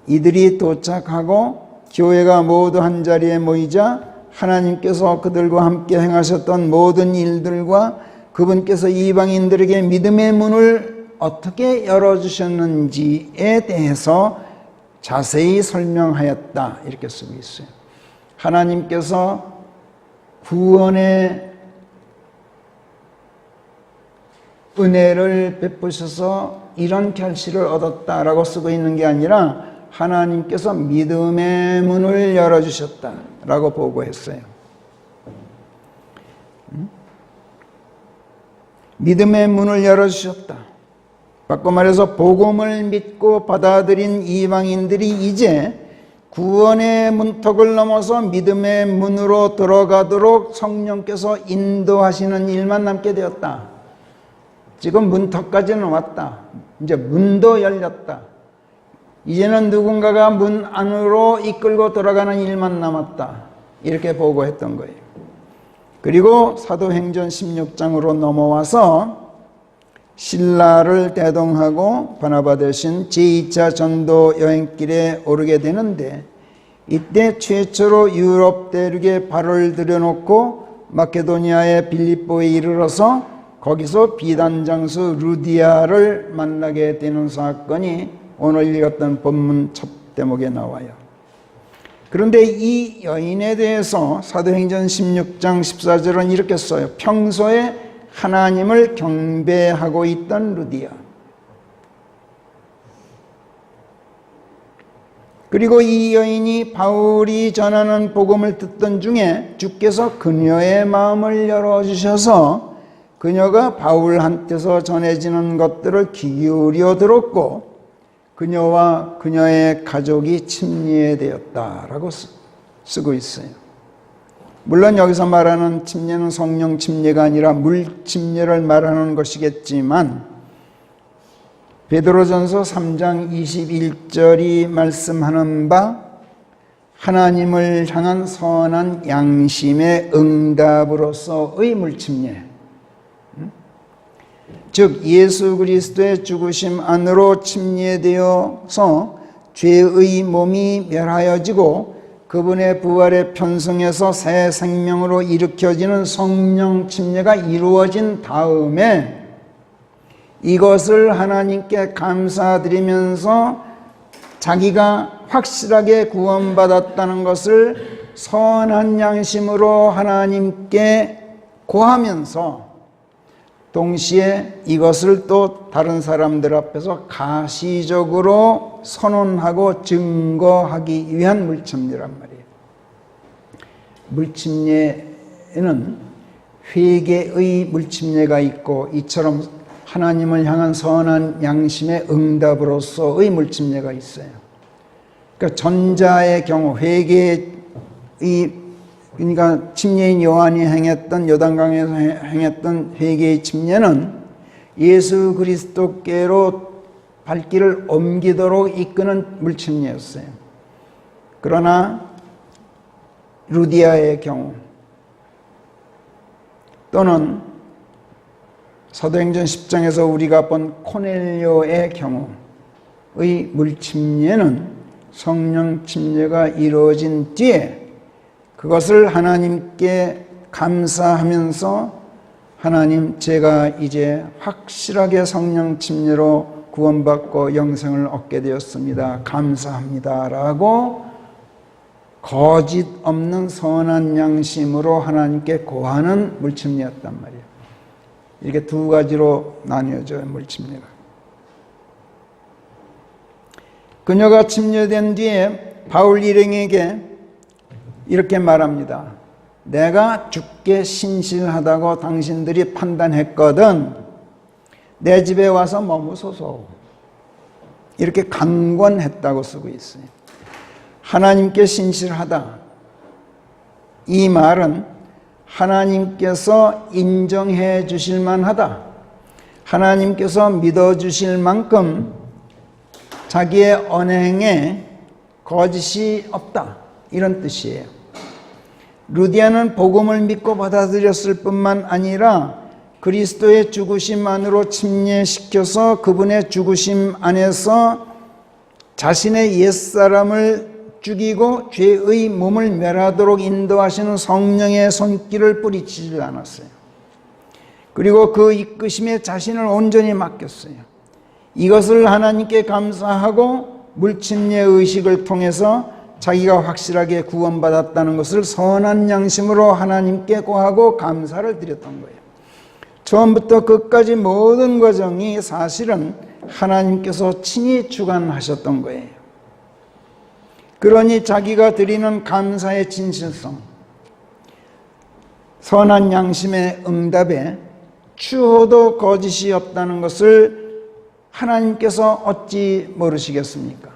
이들이 도착하고 교회가 모두 한자리에 모이자 하나님께서 그들과 함께 행하셨던 모든 일들과 그분께서 이방인들에게 믿음의 문을 어떻게 열어주셨는지에 대해서 자세히 설명하였다, 이렇게 쓰고 있어요. 하나님께서 구원의 은혜를 베푸셔서 이런 결실을 얻었다라고 쓰고 있는 게 아니라 하나님께서 믿음의 문을 열어주셨다라고 보고했어요. 믿음의 문을 열어주셨다. 바꿔 말해서 복음을 믿고 받아들인 이방인들이 이제 구원의 문턱을 넘어서 믿음의 문으로 들어가도록 성령께서 인도하시는 일만 남게 되었다. 지금 문턱까지는 왔다. 이제 문도 열렸다. 이제는 누군가가 문 안으로 이끌고 들어가는 일만 남았다. 이렇게 보고했던 거예요. 그리고 사도행전 16장으로 넘어와서 신라를 대동하고 바나바 대신 제2차 전도 여행길에 오르게 되는데, 이때 최초로 유럽 대륙에 발을 들여놓고 마케도니아의 빌립보에 이르러서 거기서 비단장수 루디아를 만나게 되는 사건이 오늘 읽었던 본문 첫 대목에 나와요. 그런데 이 여인에 대해서 사도행전 16장 14절은 이렇게 써요. 평소에 하나님을 경배하고 있던 루디아. 그리고 이 여인이 바울이 전하는 복음을 듣던 중에 주께서 그녀의 마음을 열어주셔서 그녀가 바울한테서 전해지는 것들을 귀 기울여 들었고 그녀와 그녀의 가족이 침례되었다라고 쓰고 있어요. 물론 여기서 말하는 침례는 성령 침례가 아니라 물 침례를 말하는 것이겠지만, 베드로전서 3장 21절이 말씀하는 바 하나님을 향한 선한 양심의 응답으로서의 물침례, 즉 예수 그리스도의 죽으심 안으로 침례되어서 죄의 몸이 멸하여지고 그분의 부활의 편성에서 새 생명으로 일으켜지는 성령 침례가 이루어진 다음에 이것을 하나님께 감사드리면서 자기가 확실하게 구원받았다는 것을 선한 양심으로 하나님께 고하면서 동시에 이것을 또 다른 사람들 앞에서 가시적으로 선언하고 증거하기 위한 물침례란 말이에요. 물침례에는 회개의 물침례가 있고 이처럼 하나님을 향한 선한 양심의 응답으로서의 물침례가 있어요. 그러니까 전자의 경우 그러니까 침례인 요한이 행했던 요단강에서 행했던 회개의 침례는 예수 그리스도께로 발길을 옮기도록 이끄는 물침례였어요. 그러나 루디아의 경우 또는 사도행전 10장에서 우리가 본 코넬료의 경우의 물침례는 성령 침례가 이루어진 뒤에 그것을 하나님께 감사하면서 하나님, 제가 이제 확실하게 성령 침례로 구원받고 영생을 얻게 되었습니다. 감사합니다. 라고 거짓 없는 선한 양심으로 하나님께 고하는 물침례였단 말이에요. 이렇게 두 가지로 나뉘어져요, 물침례가. 그녀가 침례된 뒤에 바울 일행에게 이렇게 말합니다. 내가 주께 신실하다고 당신들이 판단했거든 내 집에 와서 머무소서. 이렇게 강권했다고 쓰고 있어요. 하나님께 신실하다. 이 말은 하나님께서 인정해 주실 만하다. 하나님께서 믿어 주실 만큼 자기의 언행에 거짓이 없다. 이런 뜻이에요. 루디아는 복음을 믿고 받아들였을 뿐만 아니라 그리스도의 죽으심만으로 침례시켜서 그분의 죽으심 안에서 자신의 옛사람을 죽이고 죄의 몸을 멸하도록 인도하시는 성령의 손길을 뿌리치지 않았어요. 그리고 그 이끄심에 자신을 온전히 맡겼어요. 이것을 하나님께 감사하고 물침례 의식을 통해서 자기가 확실하게 구원받았다는 것을 선한 양심으로 하나님께 고하고 감사를 드렸던 거예요. 처음부터 끝까지 모든 과정이 사실은 하나님께서 친히 주관하셨던 거예요. 그러니 자기가 드리는 감사의 진실성, 선한 양심의 응답에 추호도 거짓이 없다는 것을 하나님께서 어찌 모르시겠습니까?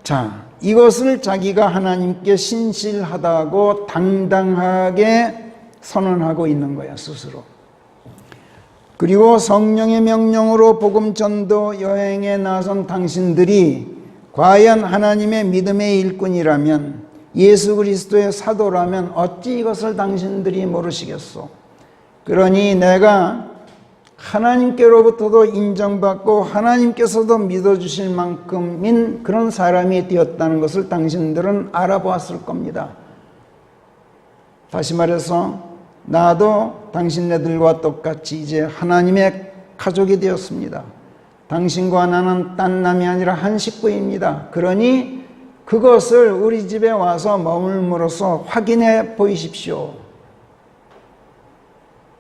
자, 이것을 자기가 하나님께 신실하다고 당당하게 선언하고 있는 거야, 스스로. 그리고 성령의 명령으로 복음 전도 여행에 나선 당신들이 과연 하나님의 믿음의 일꾼이라면, 예수 그리스도의 사도라면 어찌 이것을 당신들이 모르시겠소? 그러니 내가 하나님께로부터도 인정받고 하나님께서도 믿어주실 만큼인 그런 사람이 되었다는 것을 당신들은 알아보았을 겁니다. 다시 말해서 나도 당신네들과 똑같이 이제 하나님의 가족이 되었습니다. 당신과 나는 딴 남이 아니라 한 식구입니다. 그러니 그것을 우리 집에 와서 머물므로써 확인해 보이십시오.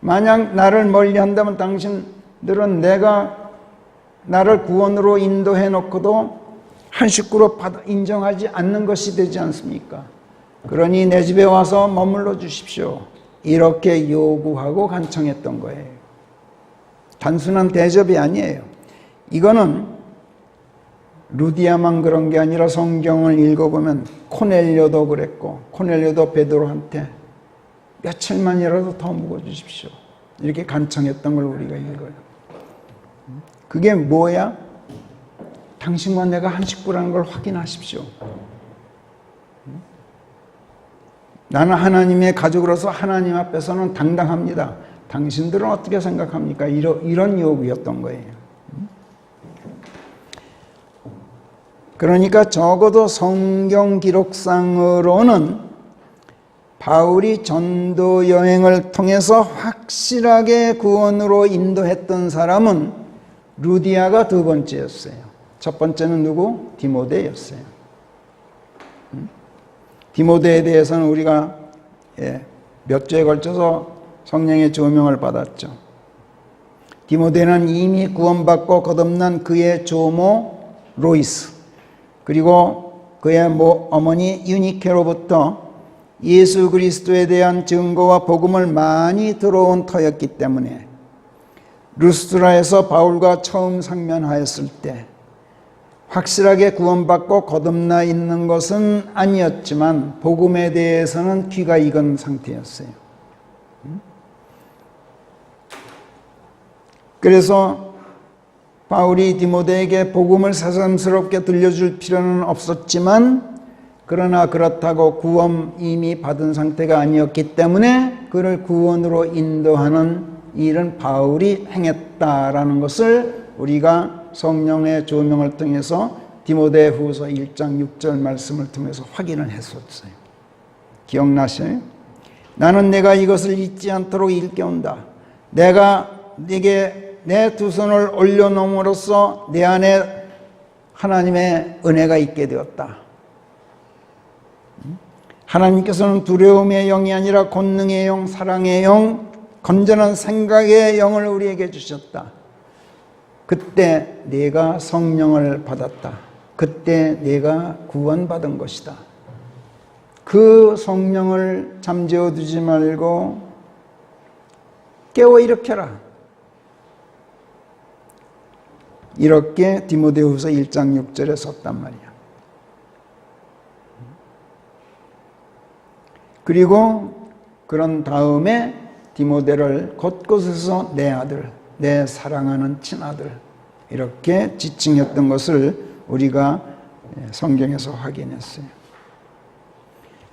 만약 나를 멀리한다면 당신들은 내가 나를 구원으로 인도해 놓고도 한 식구로 인정하지 않는 것이 되지 않습니까? 그러니 내 집에 와서 머물러 주십시오. 이렇게 요구하고 간청했던 거예요. 단순한 대접이 아니에요. 이거는 루디아만 그런 게 아니라 성경을 읽어보면 코넬료도 그랬고, 코넬료도 베드로한테 며칠만이라도 더 묵어주십시오. 이렇게 간청했던 걸 우리가 읽어요. 그게 뭐야? 당신과 내가 한 식구라는 걸 확인하십시오. 나는 하나님의 가족으로서 하나님 앞에서는 당당합니다. 당신들은 어떻게 생각합니까? 이런 요구였던 거예요. 그러니까 적어도 성경 기록상으로는 바울이 전도 여행을 통해서 확실하게 구원으로 인도했던 사람은 루디아가 두 번째였어요. 첫 번째는 누구? 디모데였어요. 디모데에 대해서는 우리가 몇 주에 걸쳐서 성령의 조명을 받았죠. 디모데는 이미 구원받고 거듭난 그의 조모 로이스, 그리고 그의 어머니 유니케로부터 예수 그리스도에 대한 증거와 복음을 많이 들어온 터였기 때문에 루스드라에서 바울과 처음 상면하였을 때 확실하게 구원받고 거듭나 있는 것은 아니었지만 복음에 대해서는 귀가 익은 상태였어요. 그래서 바울이 디모데에게 복음을 새삼스럽게 들려줄 필요는 없었지만, 그러나 그렇다고 구원 이미 받은 상태가 아니었기 때문에 그를 구원으로 인도하는 일은 바울이 행했다라는 것을 우리가 성령의 조명을 통해서 디모데후서 1장 6절 말씀을 통해서 확인을 했었어요. 기억나세요? 나는 내가 이것을 잊지 않도록 일깨운다. 내가 네게 내 두 손을 올려놓음으로써 내 안에 하나님의 은혜가 있게 되었다. 하나님께서는 두려움의 영이 아니라 권능의 영, 사랑의 영, 건전한 생각의 영을 우리에게 주셨다. 그때 내가 성령을 받았다. 그때 내가 구원받은 것이다. 그 성령을 잠재워 두지 말고 깨워 일으켜라. 이렇게 디모데후서 1장 6절에 썼단 말이야. 그리고 그런 다음에 디모데를 곳곳에서 내 아들, 내 사랑하는 친아들 이렇게 지칭했던 것을 우리가 성경에서 확인했어요.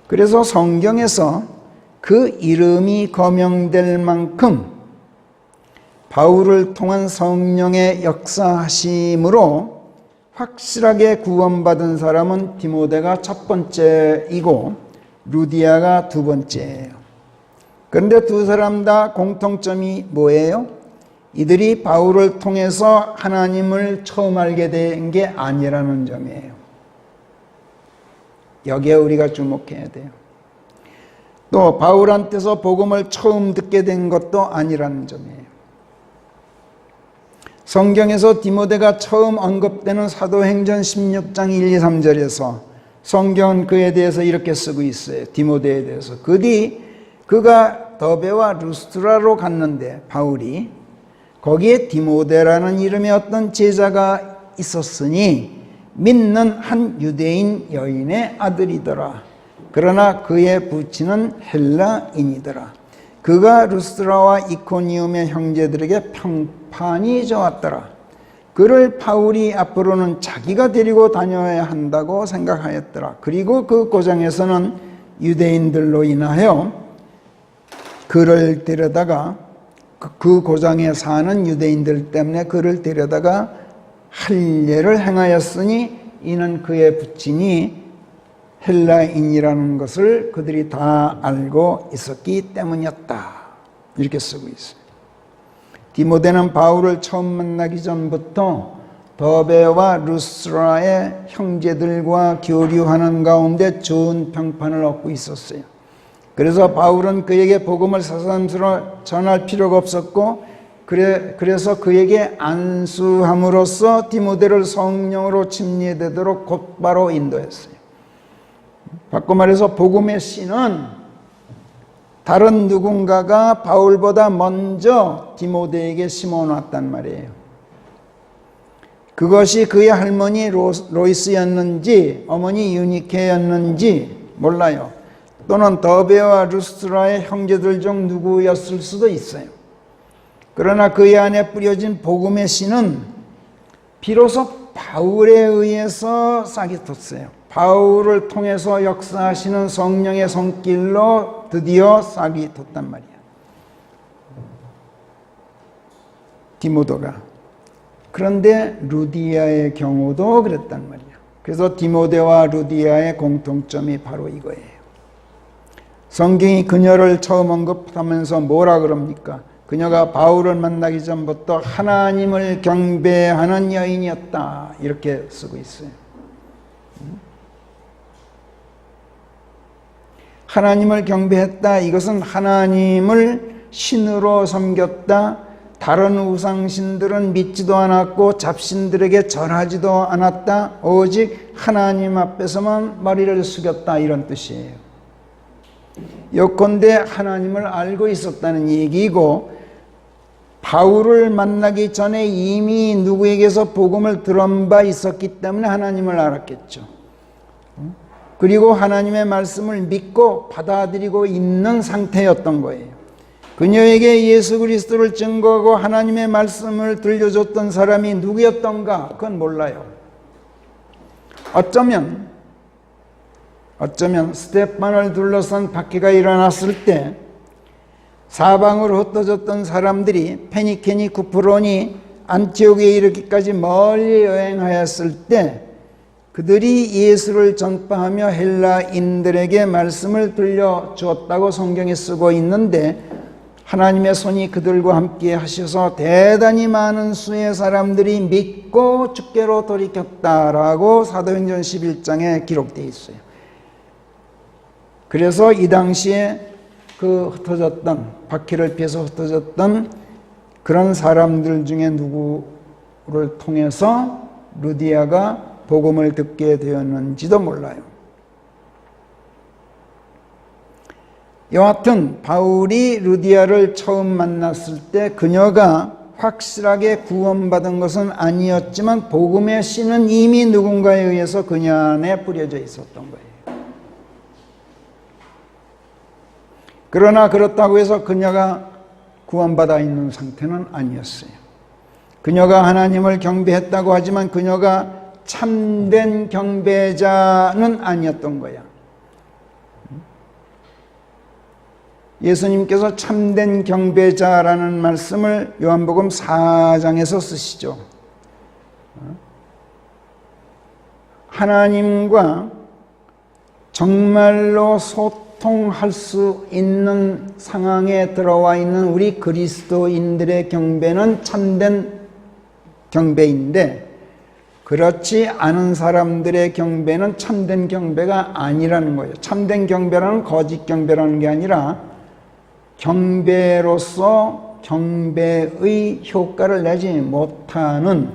그래서 성경에서 그 이름이 거명될 만큼 바울을 통한 성령의 역사하심으로 확실하게 구원받은 사람은 디모데가 첫 번째이고 루디아가 두 번째예요. 그런데 두 사람 다 공통점이 뭐예요? 이들이 바울을 통해서 하나님을 처음 알게 된 게 아니라는 점이에요. 여기에 우리가 주목해야 돼요. 또 바울한테서 복음을 처음 듣게 된 것도 아니라는 점이에요. 성경에서 디모데가 처음 언급되는 사도행전 16장 1, 2, 3절에서 성경은 그에 대해서 이렇게 쓰고 있어요. 디모데에 대해서. 그 뒤 그가 더베와 루스트라로 갔는데 바울이 거기에 디모데라는 이름의 어떤 제자가 있었으니 믿는 한 유대인 여인의 아들이더라. 그러나 그의 부친은 헬라인이더라. 그가 루스트라와 이코니움의 형제들에게 평판이 좋았더라. 그를 바울이 앞으로는 자기가 데리고 다녀야 한다고 생각하였더라. 그리고 그 고장에서는 유대인들로 인하여 그를 데려다가 그 고장에 사는 유대인들 때문에 그를 데려다가 할례를 행하였으니 이는 그의 부친이 헬라인이라는 것을 그들이 다 알고 있었기 때문이었다. 이렇게 쓰고 있어요. 디모데는 바울을 처음 만나기 전부터 더베와 루스라의 형제들과 교류하는 가운데 좋은 평판을 얻고 있었어요. 그래서 바울은 그에게 복음을 새삼스러워 전할 필요가 없었고 그래서 그에게 안수함으로써 디모데를 성령으로 침례되도록 곧바로 인도했어요. 바꿔 말해서 복음의 씨는 다른 누군가가 바울보다 먼저 디모데에게 심어놨단 말이에요. 그것이 그의 할머니 로이스였는지 어머니 유니케였는지 몰라요. 또는 더베와 루스트라의 형제들 중 누구였을 수도 있어요. 그러나 그의 안에 뿌려진 복음의 씨는 비로소 바울에 의해서 싹이 텄어요. 바울을 통해서 역사하시는 성령의 손길로 드디어 싹이 텄단 말이야. 디모데가. 그런데 루디아의 경우도 그랬단 말이야. 그래서 디모데와 루디아의 공통점이 바로 이거예요. 성경이 그녀를 처음 언급하면서 뭐라 그럽니까? 그녀가 바울을 만나기 전부터 하나님을 경배하는 여인이었다. 이렇게 쓰고 있어요. 하나님을 경배했다. 이것은 하나님을 신으로 섬겼다. 다른 우상신들은 믿지도 않았고 잡신들에게 절하지도 않았다. 오직 하나님 앞에서만 머리를 숙였다. 이런 뜻이에요. 요컨대 하나님을 알고 있었다는 얘기이고 바울을 만나기 전에 이미 누구에게서 복음을 들은 바 있었기 때문에 하나님을 알았겠죠. 그리고 하나님의 말씀을 믿고 받아들이고 있는 상태였던 거예요. 그녀에게 예수 그리스도를 증거하고 하나님의 말씀을 들려줬던 사람이 누구였던가 그건 몰라요. 어쩌면 스데반을 둘러싼 박해가 일어났을 때 사방으로 흩어졌던 사람들이 페니케니, 구프로니, 안티옥에 이르기까지 멀리 여행하였을 때 그들이 예수를 전파하며 헬라인들에게 말씀을 들려주었다고 성경에 쓰고 있는데 하나님의 손이 그들과 함께 하셔서 대단히 많은 수의 사람들이 믿고 주께로 돌이켰다라고 사도행전 11장에 기록되어 있어요. 그래서 이 당시에 그 흩어졌던, 바퀴를 피해서 흩어졌던 그런 사람들 중에 누구를 통해서 루디아가 복음을 듣게 되었는지도 몰라요. 여하튼 바울이 루디아를 처음 만났을 때 그녀가 확실하게 구원받은 것은 아니었지만 복음의 씨는 이미 누군가에 의해서 그녀 안에 뿌려져 있었던 거예요. 그러나 그렇다고 해서 그녀가 구원받아 있는 상태는 아니었어요. 그녀가 하나님을 경배했다고 하지만 그녀가 참된 경배자는 아니었던 거야. 예수님께서 참된 경배자라는 말씀을 요한복음 4장에서 쓰시죠. 하나님과 정말로 소통할 수 있는 상황에 들어와 있는 우리 그리스도인들의 경배는 참된 경배인데, 그렇지 않은 사람들의 경배는 참된 경배가 아니라는 거예요. 참된 경배라는 거짓 경배라는 게 아니라 경배로서 경배의 효과를 내지 못하는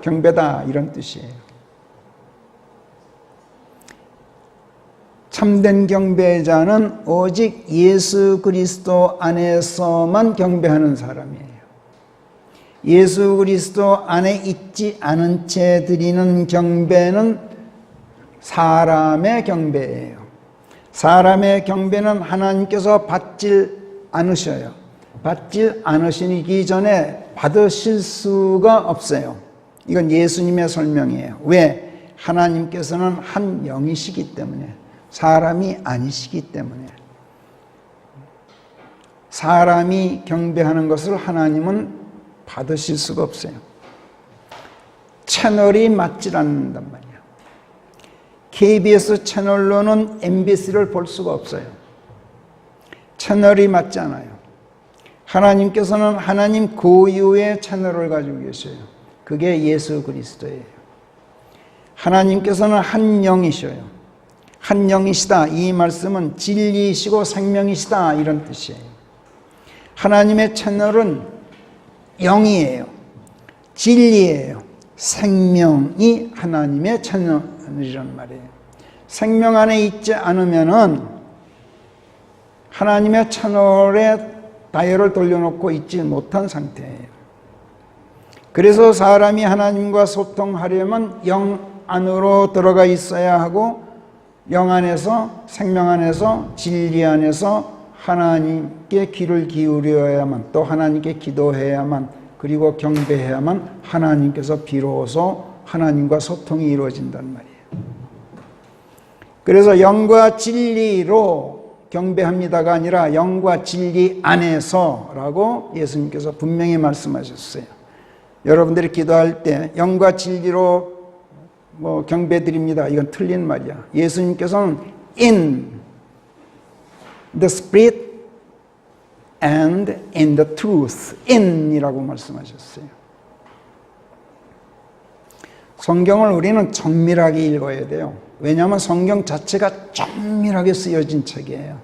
경배다, 이런 뜻이에요. 참된 경배자는 오직 예수 그리스도 안에서만 경배하는 사람이에요. 예수 그리스도 안에 있지 않은 채 드리는 경배는 사람의 경배예요. 사람의 경배는 하나님께서 받질 않으셔요. 받질 않으시기 전에 받으실 수가 없어요. 이건 예수님의 설명이에요. 왜? 하나님께서는 한 영이시기 때문에, 사람이 아니시기 때문에. 사람이 경배하는 것을 하나님은 받으실 수가 없어요. 채널이 맞질 않는단 말이에요. KBS 채널로는 MBC를 볼 수가 없어요. 채널이 맞지 않아요. 하나님께서는 하나님 고유의 채널을 가지고 계셔요. 그게 예수 그리스도예요. 하나님께서는 한 영이셔요. 한 영이시다. 이 말씀은 진리이시고 생명이시다, 이런 뜻이에요. 하나님의 채널은 영이에요. 진리예요. 생명이 하나님의 채널이란 말이에요. 생명 안에 있지 않으면은 하나님의 채널에 다이얼을 돌려놓고 있지 못한 상태예요. 그래서 사람이 하나님과 소통하려면 영 안으로 들어가 있어야 하고, 영 안에서, 생명 안에서, 진리 안에서 하나님께 귀를 기울여야만, 또 하나님께 기도해야만, 그리고 경배해야만 하나님께서 비로소 하나님과 소통이 이루어진단 말이에요. 그래서 영과 진리로 경배합니다가 아니라 영과 진리 안에서라고 예수님께서 분명히 말씀하셨어요. 여러분들이 기도할 때 영과 진리로 경배드립니다, 이건 틀린 말이야. 예수님께서는 in the spirit and in the truth, in이라고 말씀하셨어요. 성경을 우리는 정밀하게 읽어야 돼요. 왜냐하면 성경 자체가 정밀하게 쓰여진 책이에요.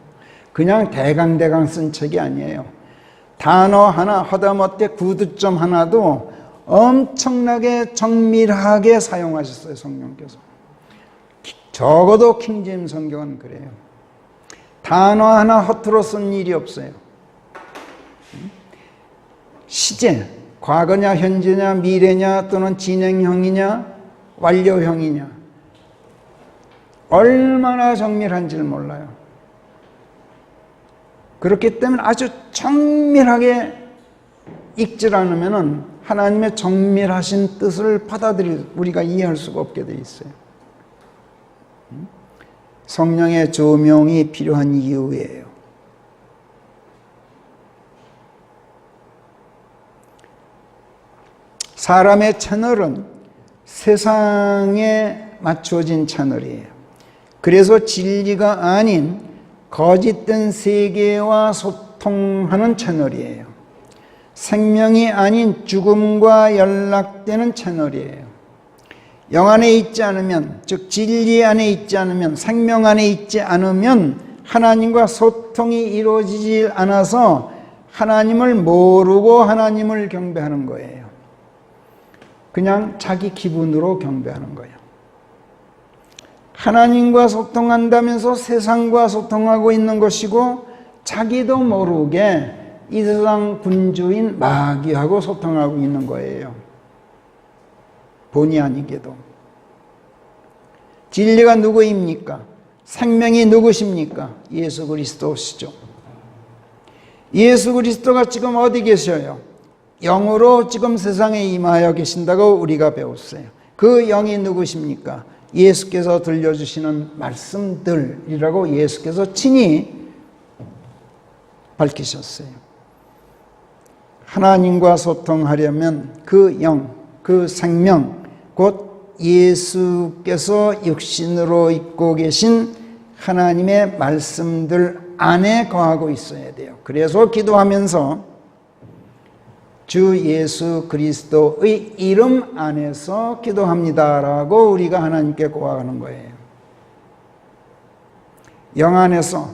그냥 대강대강 쓴 책이 아니에요. 단어 하나, 하다못해 구두점 하나도 엄청나게 정밀하게 사용하셨어요, 성령께서. 적어도 킹제임스 성경은 그래요. 단어 하나 허투루 쓴 일이 없어요. 시제, 과거냐 현재냐 미래냐 또는 진행형이냐 완료형이냐, 얼마나 정밀한지를 몰라요. 그렇기 때문에 아주 정밀하게 읽질 않으면 하나님의 정밀하신 뜻을 우리가 이해할 수가 없게 돼 있어요. 성령의 조명이 필요한 이유예요. 사람의 채널은 세상에 맞춰진 채널이에요. 그래서 진리가 아닌 거짓된 세계와 소통하는 채널이에요. 생명이 아닌 죽음과 연락되는 채널이에요. 영 안에 있지 않으면, 즉 진리 안에 있지 않으면, 생명 안에 있지 않으면 하나님과 소통이 이루어지지 않아서 하나님을 모르고 하나님을 경배하는 거예요. 그냥 자기 기분으로 경배하는 거예요. 하나님과 소통한다면서 세상과 소통하고 있는 것이고, 자기도 모르게 이 세상 군주인 마귀하고 소통하고 있는 거예요. 본의 아니게도. 진리가 누구입니까? 생명이 누구십니까? 예수 그리스도시죠. 예수 그리스도가 지금 어디 계셔요? 영으로 지금 세상에 임하여 계신다고 우리가 배웠어요. 그 영이 누구십니까? 예수께서 들려주시는 말씀들이라고 예수께서 친히 밝히셨어요. 하나님과 소통하려면 그 영, 그 생명, 곧 예수께서 육신으로 입고 계신 하나님의 말씀들 안에 거하고 있어야 돼요. 그래서 기도하면서 주 예수 그리스도의 이름 안에서 기도합니다라고 우리가 하나님께 고하는 거예요. 영 안에서,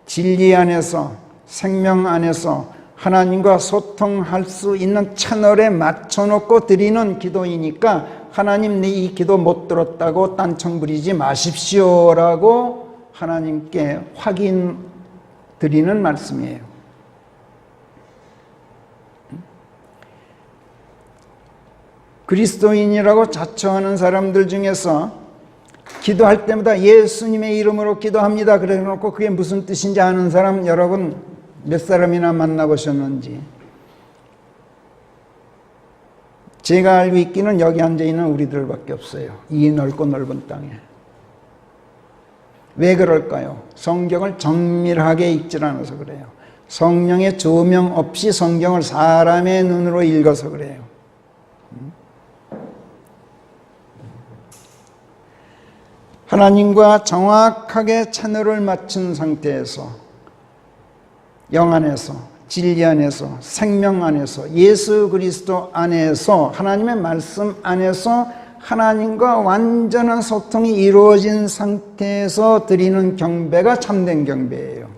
진리 안에서, 생명 안에서 하나님과 소통할 수 있는 채널에 맞춰놓고 드리는 기도이니까 하나님 네 이 기도 못 들었다고 딴청 부리지 마십시오라고 하나님께 확인 드리는 말씀이에요. 그리스도인이라고 자처하는 사람들 중에서 기도할 때마다 예수님의 이름으로 기도합니다 그래 놓고 그게 무슨 뜻인지 아는 사람 여러분 몇 사람이나 만나보셨는지. 제가 알고 있기는 여기 앉아있는 우리들밖에 없어요. 이 넓고 넓은 땅에. 왜 그럴까요? 성경을 정밀하게 읽질 않아서 그래요. 성령의 조명 없이 성경을 사람의 눈으로 읽어서 그래요. 하나님과 정확하게 채널을 맞춘 상태에서 영 안에서, 진리 안에서, 생명 안에서, 예수 그리스도 안에서, 하나님의 말씀 안에서 하나님과 완전한 소통이 이루어진 상태에서 드리는 경배가 참된 경배예요.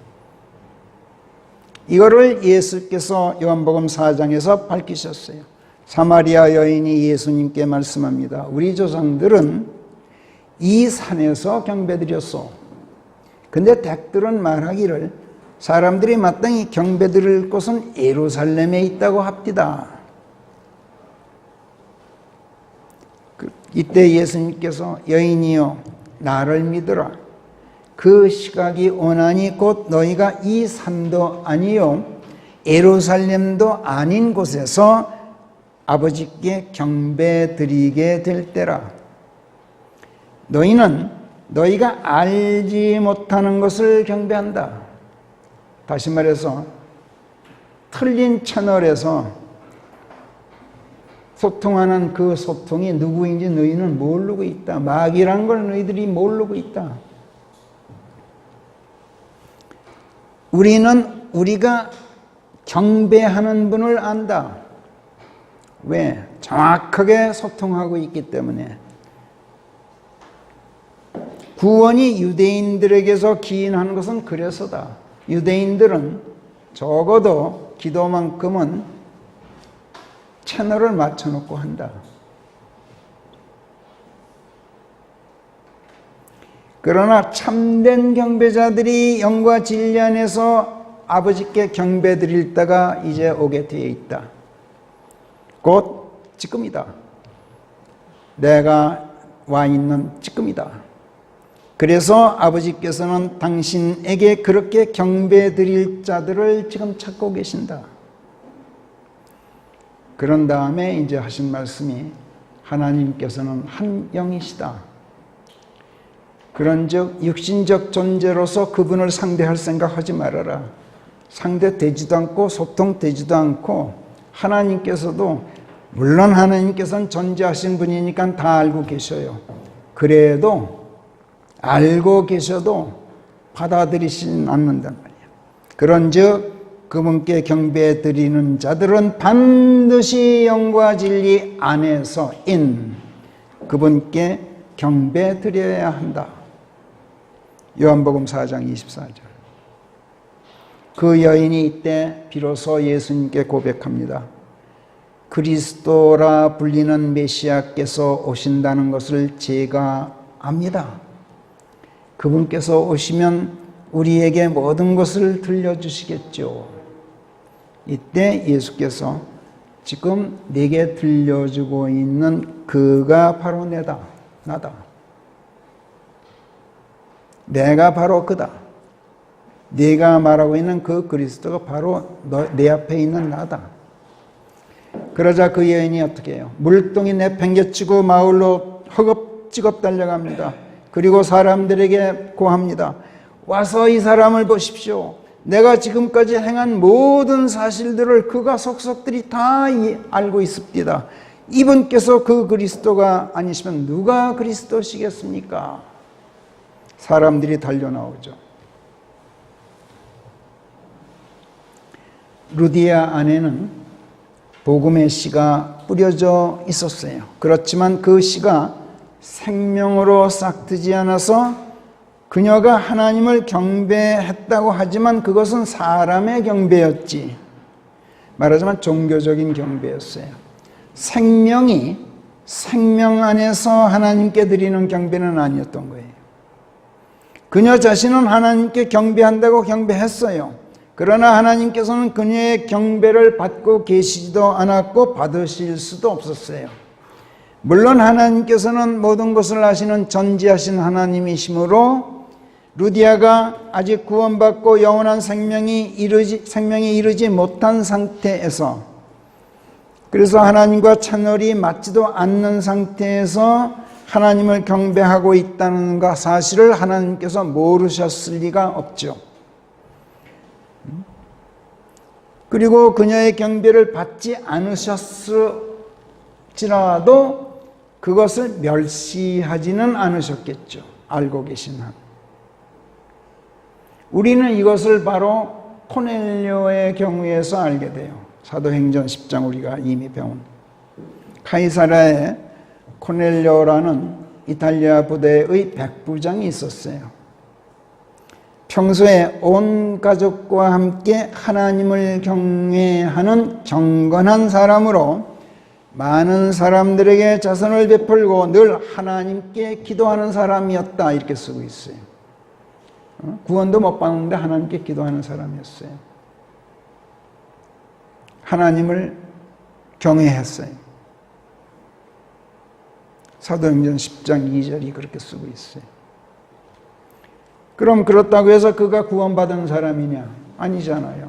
이거를 예수께서 요한복음 4장에서 밝히셨어요. 사마리아 여인이 예수님께 말씀합니다. 우리 조상들은 이 산에서 경배드렸소. 근데 댁들은 말하기를 사람들이 마땅히 경배드릴 곳은 예루살렘에 있다고 합디다. 이때 예수님께서 여인이여 나를 믿으라. 그 시각이 오나니 곧 너희가 이 산도 아니요 예루살렘도 아닌 곳에서 아버지께 경배드리게 될 때라. 너희는 너희가 알지 못하는 것을 경배한다. 다시 말해서 틀린 채널에서 소통하는 그 소통이 누구인지 너희는 모르고 있다. 마귀란 걸 너희들이 모르고 있다. 우리는 우리가 경배하는 분을 안다. 왜? 정확하게 소통하고 있기 때문에. 구원이 유대인들에게서 기인하는 것은 그래서다. 유대인들은 적어도 기도만큼은 채널을 맞춰놓고 한다. 그러나 참된 경배자들이 영과 진리 안에서 아버지께 경배 드릴 때가 이제 오게 되어 있다. 곧 지금이다. 내가 와 있는 지금이다. 그래서 아버지께서는 당신에게 그렇게 경배 드릴 자들을 지금 찾고 계신다. 그런 다음에 이제 하신 말씀이 하나님께서는 한 영이시다. 그런즉 육신적 존재로서 그분을 상대할 생각하지 말아라. 상대되지도 않고 소통되지도 않고 하나님께서도 물론 하나님께서는 존재하신 분이니까 다 알고 계셔요. 그래도 알고 계셔도 받아들이시진 않는단 말이에요. 그런즉 그분께 경배 드리는 자들은 반드시 영과 진리 안에서인 그분께 경배 드려야 한다. 요한복음 4장 24절. 그 여인이 이때 비로소 예수님께 고백합니다. 그리스도라 불리는 메시아께서 오신다는 것을 제가 압니다. 그분께서 오시면 우리에게 모든 것을 들려주시겠죠. 이때 예수께서 지금 내게 들려주고 있는 그가 바로 나다. 내가 바로 그다. 네가 말하고 있는 그 그리스도가 바로 내 앞에 있는 나다. 그러자 그 여인이 어떻게 해요? 물동이 내팽개치고 마을로 허겁지겁 달려갑니다. 그리고 사람들에게 고합니다. 와서 이 사람을 보십시오. 내가 지금까지 행한 모든 사실들을 그가 속속들이 다 알고 있습니다. 이분께서 그 그리스도가 아니시면 누가 그리스도시겠습니까? 사람들이 달려나오죠. 루디아 안에는 복음의 씨가 뿌려져 있었어요. 그렇지만 그 씨가 생명으로 싹트지 않아서 그녀가 하나님을 경배했다고 하지만 그것은 사람의 경배였지. 말하자면 종교적인 경배였어요. 생명이 생명 안에서 하나님께 드리는 경배는 아니었던 거예요. 그녀 자신은 하나님께 경배한다고 경배했어요. 그러나 하나님께서는 그녀의 경배를 받고 계시지도 않았고 받으실 수도 없었어요. 물론 하나님께서는 모든 것을 아시는 전지하신 하나님이시므로 루디아가 아직 구원받고 영원한 생명이 이르지 못한 상태에서, 그래서 하나님과 채널이 맞지도 않는 상태에서 하나님을 경배하고 있다는 사실을 하나님께서 모르셨을 리가 없죠. 그리고 그녀의 경배를 받지 않으셨을지라도 그것을 멸시하지는 않으셨겠죠. 알고 계신 한. 우리는 이것을 바로 코넬료의 경우에서 알게 돼요. 사도행전 10장 우리가 이미 배운. 카이사라에 코넬료라는 이탈리아 부대의 백부장이 있었어요. 평소에 온 가족과 함께 하나님을 경외하는 경건한 사람으로 많은 사람들에게 자선을 베풀고 늘 하나님께 기도하는 사람이었다. 이렇게 쓰고 있어요. 구원도 못 받는데 하나님께 기도하는 사람이었어요. 하나님을 경외했어요. 사도행전 10장 2절이 그렇게 쓰고 있어요. 그럼 그렇다고 해서 그가 구원받은 사람이냐? 아니잖아요.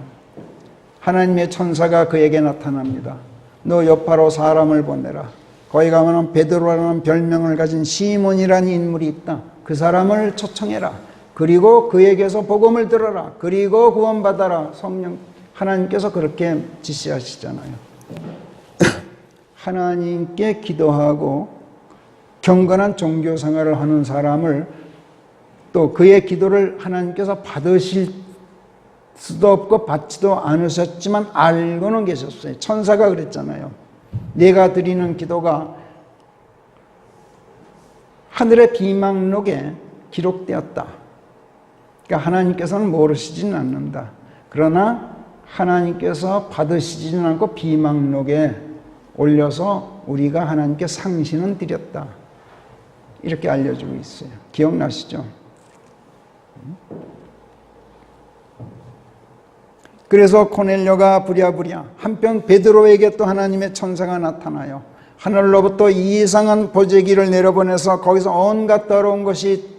하나님의 천사가 그에게 나타납니다. 너 요파로 사람을 보내라. 거기 가면 베드로라는 별명을 가진 시몬이라는 인물이 있다. 그 사람을 초청해라. 그리고 그에게서 복음을 들어라. 그리고 구원받아라. 성령, 하나님께서 그렇게 지시하시잖아요. 하나님께 기도하고 경건한 종교 생활을 하는 사람을 또 그의 기도를 하나님께서 받으실 수도 없고 받지도 않으셨지만 알고는 계셨어요. 천사가 그랬잖아요. 내가 드리는 기도가 하늘의 비망록에 기록되었다. 그러니까 하나님께서는 모르시지는 않는다. 그러나 하나님께서 받으시지는 않고 비망록에 올려서 우리가 하나님께 상신은 드렸다. 이렇게 알려주고 있어요. 기억나시죠? 그래서 코넬료가 부랴부랴, 한편 베드로에게 또 하나님의 천사가 나타나요. 하늘로부터 이상한 보재기를 내려보내서 거기서 온갖 더러운 것이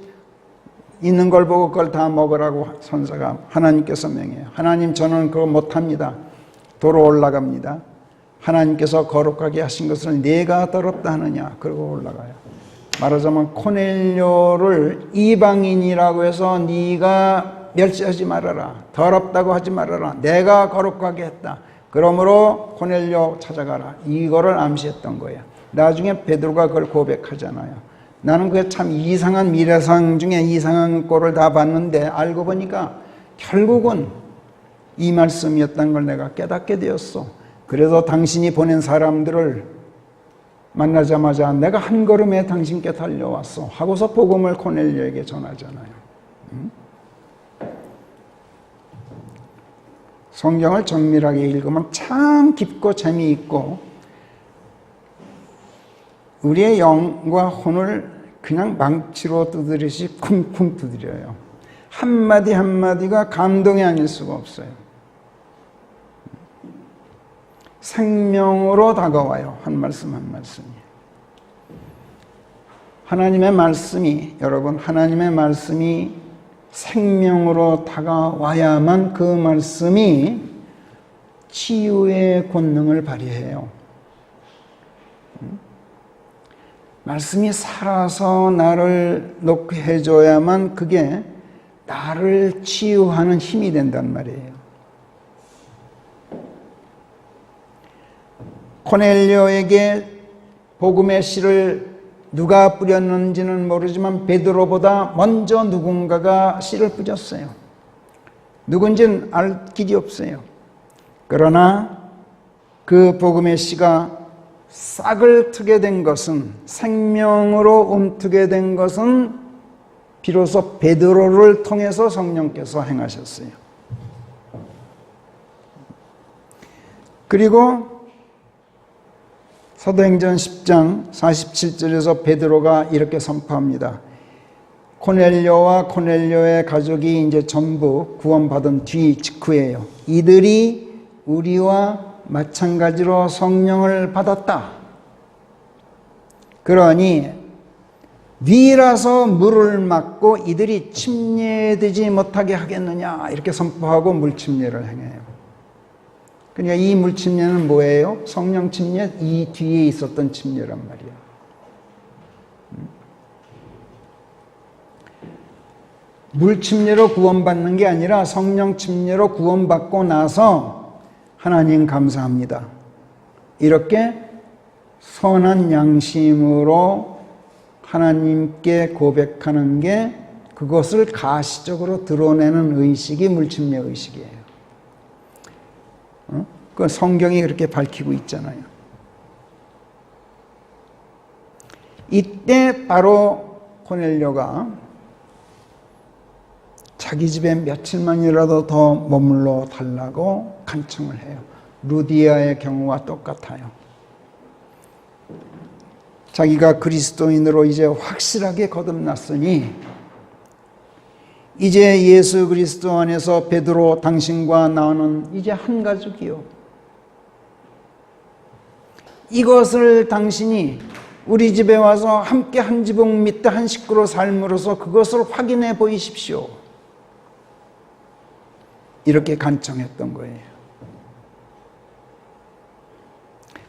있는 걸 보고 그걸 다 먹으라고 천사가 하나님께서 명해요. 하나님, 저는 그거 못합니다. 도로 올라갑니다. 하나님께서 거룩하게 하신 것을 내가 더럽다 하느냐? 그러고 올라가요. 말하자면 코넬료를 이방인이라고 해서 네가 멸시하지 말아라. 더럽다고 하지 말아라. 내가 거룩하게 했다. 그러므로 코넬료 찾아가라. 이거를 암시했던 거예요. 나중에 베드로가 그걸 고백하잖아요. 나는 그게 참 이상한 미래상 중에 이상한 꼴을 다 봤는데 알고 보니까 결국은 이 말씀이었다는 걸 내가 깨닫게 되었어. 그래서 당신이 보낸 사람들을 만나자마자 내가 한 걸음에 당신께 달려왔어 하고서 복음을 코넬료에게 전하잖아요. 성경을 정밀하게 읽으면 참 깊고 재미있고 우리의 영과 혼을 그냥 망치로 두드리시 쿵쿵 두드려요. 한마디 한마디가 감동이 아닐 수가 없어요. 생명으로 다가와요. 한 말씀 한 말씀이. 하나님의 말씀이, 여러분, 하나님의 말씀이 생명으로 다가와야만 그 말씀이 치유의 권능을 발휘해요. 말씀이 살아서 나를 놓게 해줘야만 그게 나를 치유하는 힘이 된단 말이에요. 코넬료에게 복음의 씨를 누가 뿌렸는지는 모르지만 베드로보다 먼저 누군가가 씨를 뿌렸어요. 누군지는 알 길이 없어요. 그러나 그 복음의 씨가 싹을 트게 된 것은, 생명으로 움트게 된 것은 비로소 베드로를 통해서 성령께서 행하셨어요. 그리고 사도행전 10장 47절에서 베드로가 이렇게 선포합니다. 코넬료와 코넬료의 가족이 이제 전부 구원받은 뒤 직후예요. 이들이 우리와 마찬가지로 성령을 받았다. 그러니 위라서 물을 막고 이들이 침례되지 못하게 하겠느냐 이렇게 선포하고 물침례를 행해요. 그러니까 이 물침례는 뭐예요? 성령 침례, 이 뒤에 있었던 침례란 말이에요. 물침례로 구원받는 게 아니라 성령 침례로 구원받고 나서 하나님 감사합니다. 이렇게 선한 양심으로 하나님께 고백하는 게 그것을 가시적으로 드러내는 의식이 물침례 의식이에요. 그 성경이 그렇게 밝히고 있잖아요. 이때 바로 코넬료가 자기 집에 며칠만이라도 더 머물러 달라고 간청을 해요. 루디아의 경우와 똑같아요. 자기가 그리스도인으로 이제 확실하게 거듭났으니 이제 예수 그리스도 안에서 베드로 당신과 나는 이제 한 가족이요. 이것을 당신이 우리 집에 와서 함께 한 지붕 밑에 한 식구로 삶으로써 그것을 확인해 보이십시오. 이렇게 간청했던 거예요.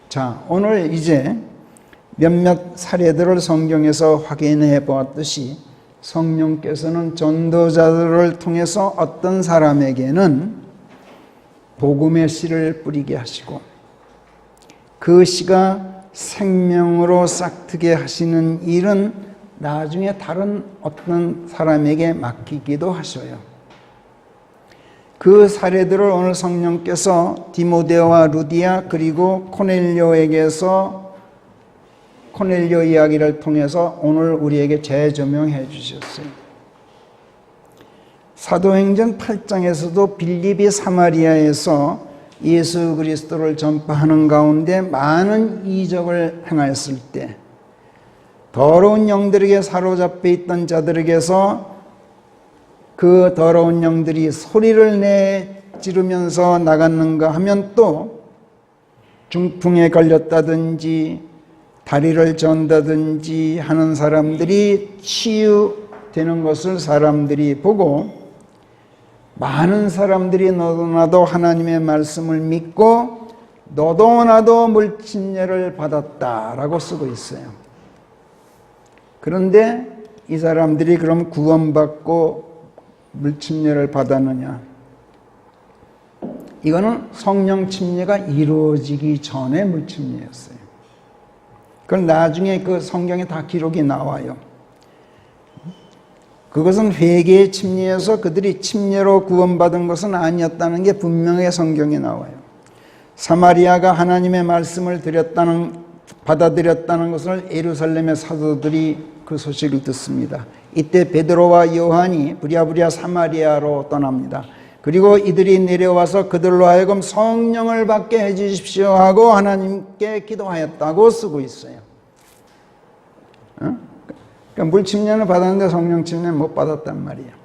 자, 오늘 이제 몇몇 사례들을 성경에서 확인해 보았듯이 성령께서는 전도자들을 통해서 어떤 사람에게는 복음의 씨를 뿌리게 하시고 그 씨가 생명으로 싹트게 하시는 일은 나중에 다른 어떤 사람에게 맡기기도 하셔요. 그 사례들을 오늘 성령께서 디모데와 루디아 그리고 코넬료에게서 코넬료 이야기를 통해서 오늘 우리에게 재조명해 주셨어요. 사도행전 8장에서도 빌립이 사마리아에서 예수 그리스도를 전파하는 가운데 많은 이적을 행하였을 때 더러운 영들에게 사로잡혀 있던 자들에게서 그 더러운 영들이 소리를 내지르면서 나갔는가 하면 또 중풍에 걸렸다든지 다리를 전다든지 하는 사람들이 치유되는 것을 사람들이 보고 많은 사람들이 너도 나도 하나님의 말씀을 믿고 너도 나도 물침례를 받았다라고 쓰고 있어요. 그런데 이 사람들이 그럼 구원받고 물침례를 받았느냐? 이거는 성령 침례가 이루어지기 전에 물침례였어요. 그걸 나중에 그 성경에 다 기록이 나와요. 그것은 회개의 침례여서 그들이 침례로 구원받은 것은 아니었다는 게 분명히 성경에 나와요. 사마리아가 하나님의 말씀을 받아들였다는 것을 예루살렘의 사도들이 그 소식을 듣습니다. 이때 베드로와 요한이 부랴부랴 사마리아로 떠납니다. 그리고 이들이 내려와서 그들로 하여금 성령을 받게 해주십시오 하고 하나님께 기도하였다고 쓰고 있어요. 그러니까 물 침례는 받았는데 성령 침례는 못 받았단 말이에요.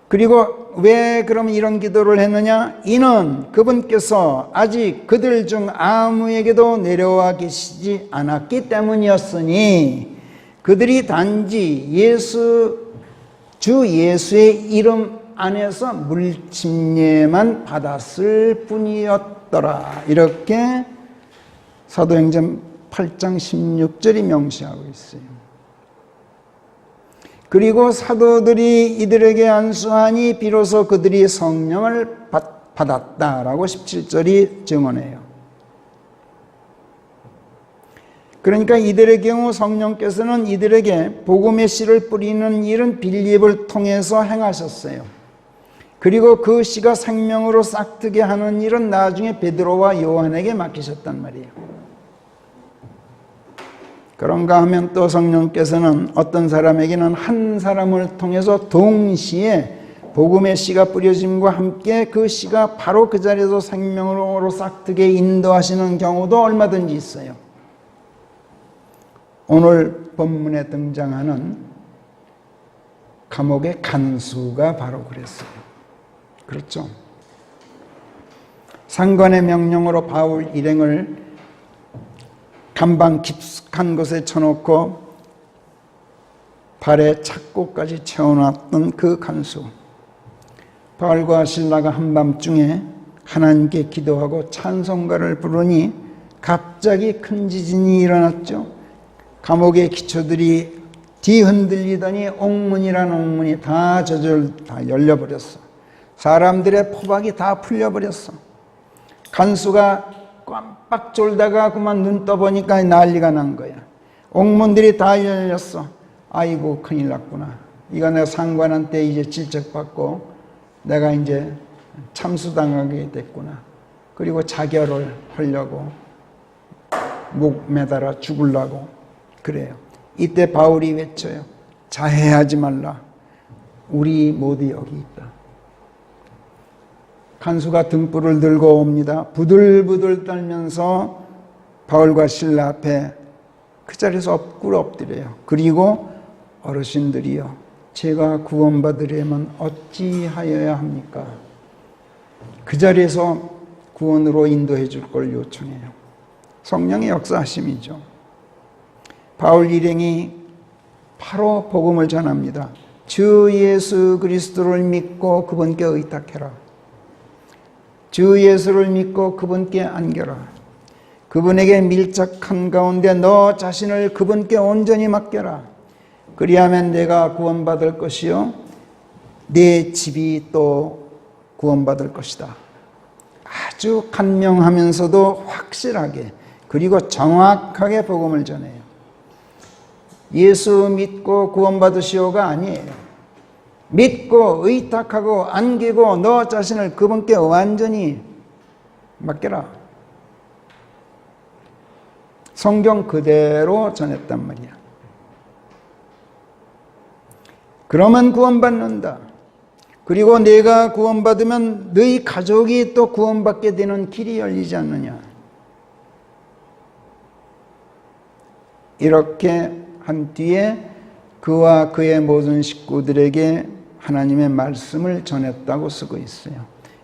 그리고 왜 그럼 이런 기도를 했느냐? 이는 그분께서 아직 그들 중 아무에게도 내려와 계시지 않았기 때문이었으니 그들이 단지 주 예수의 이름 안에서 물 침례만 받았을 뿐이었더라. 이렇게 사도행전 8장 16절이 명시하고 있어요. 그리고 사도들이 이들에게 안수하니 비로소 그들이 성령을 받았다라고 17절이 증언해요. 그러니까 이들의 경우 성령께서는 이들에게 복음의 씨를 뿌리는 일은 빌립을 통해서 행하셨어요. 그리고 그 씨가 생명으로 싹트게 하는 일은 나중에 베드로와 요한에게 맡기셨단 말이에요. 그런가 하면 또 성령께서는 어떤 사람에게는 한 사람을 통해서 동시에 복음의 씨가 뿌려짐과 함께 그 씨가 바로 그 자리에서 생명으로 싹트게 인도하시는 경우도 얼마든지 있어요. 오늘 본문에 등장하는 감옥의 간수가 바로 그랬어요. 그렇죠? 상관의 명령으로 바울 일행을 감방 깊숙한 곳에 쳐놓고 발에 착고까지 채워놨던 그 간수. 바울과 실라가 한밤중에 하나님께 기도하고 찬송가를 부르니 갑자기 큰 지진이 일어났죠. 감옥의 기초들이 뒤흔들리더니 옥문이란 옥문이 다 열려버렸어. 사람들의 포박이 다 풀려버렸어. 간수가 깜빡 졸다가 그만 눈 떠보니까 난리가 난 거야. 옥문들이 다 열렸어. 아이고 큰일 났구나. 이거 내가 상관한테 이제 질책받고 내가 이제 참수당하게 됐구나. 그리고 자결을 하려고 목 매달아 죽으려고 그래요. 이때 바울이 외쳐요. 자해하지 말라. 우리 모두 여기 있다. 간수가 등불을 들고 옵니다. 부들부들 떨면서 바울과 실라 앞에 그 자리에서 엎드려요. 그리고 어르신들이여, 제가 구원받으려면 어찌하여야 합니까? 그 자리에서 구원으로 인도해 줄 걸 요청해요. 성령의 역사하심이죠. 바울 일행이 바로 복음을 전합니다. 주 예수 그리스도를 믿고 그분께 의탁해라. 주 예수를 믿고 그분께 안겨라. 그분에게 밀착한 가운데 너 자신을 그분께 온전히 맡겨라. 그리하면 내가 구원받을 것이요 내 집이 또 구원받을 것이다. 아주 간명하면서도 확실하게 그리고 정확하게 복음을 전해요. 예수 믿고 구원받으시오가 아니에요. 믿고 의탁하고 안기고 너 자신을 그분께 완전히 맡겨라. 성경 그대로 전했단 말이야. 그러면 구원받는다. 그리고 내가 구원받으면 너희 가족이 또 구원받게 되는 길이 열리지 않느냐. 이렇게 한 뒤에 그와 그의 모든 식구들에게 하나님의 말씀을 전했다고 쓰고 있어요.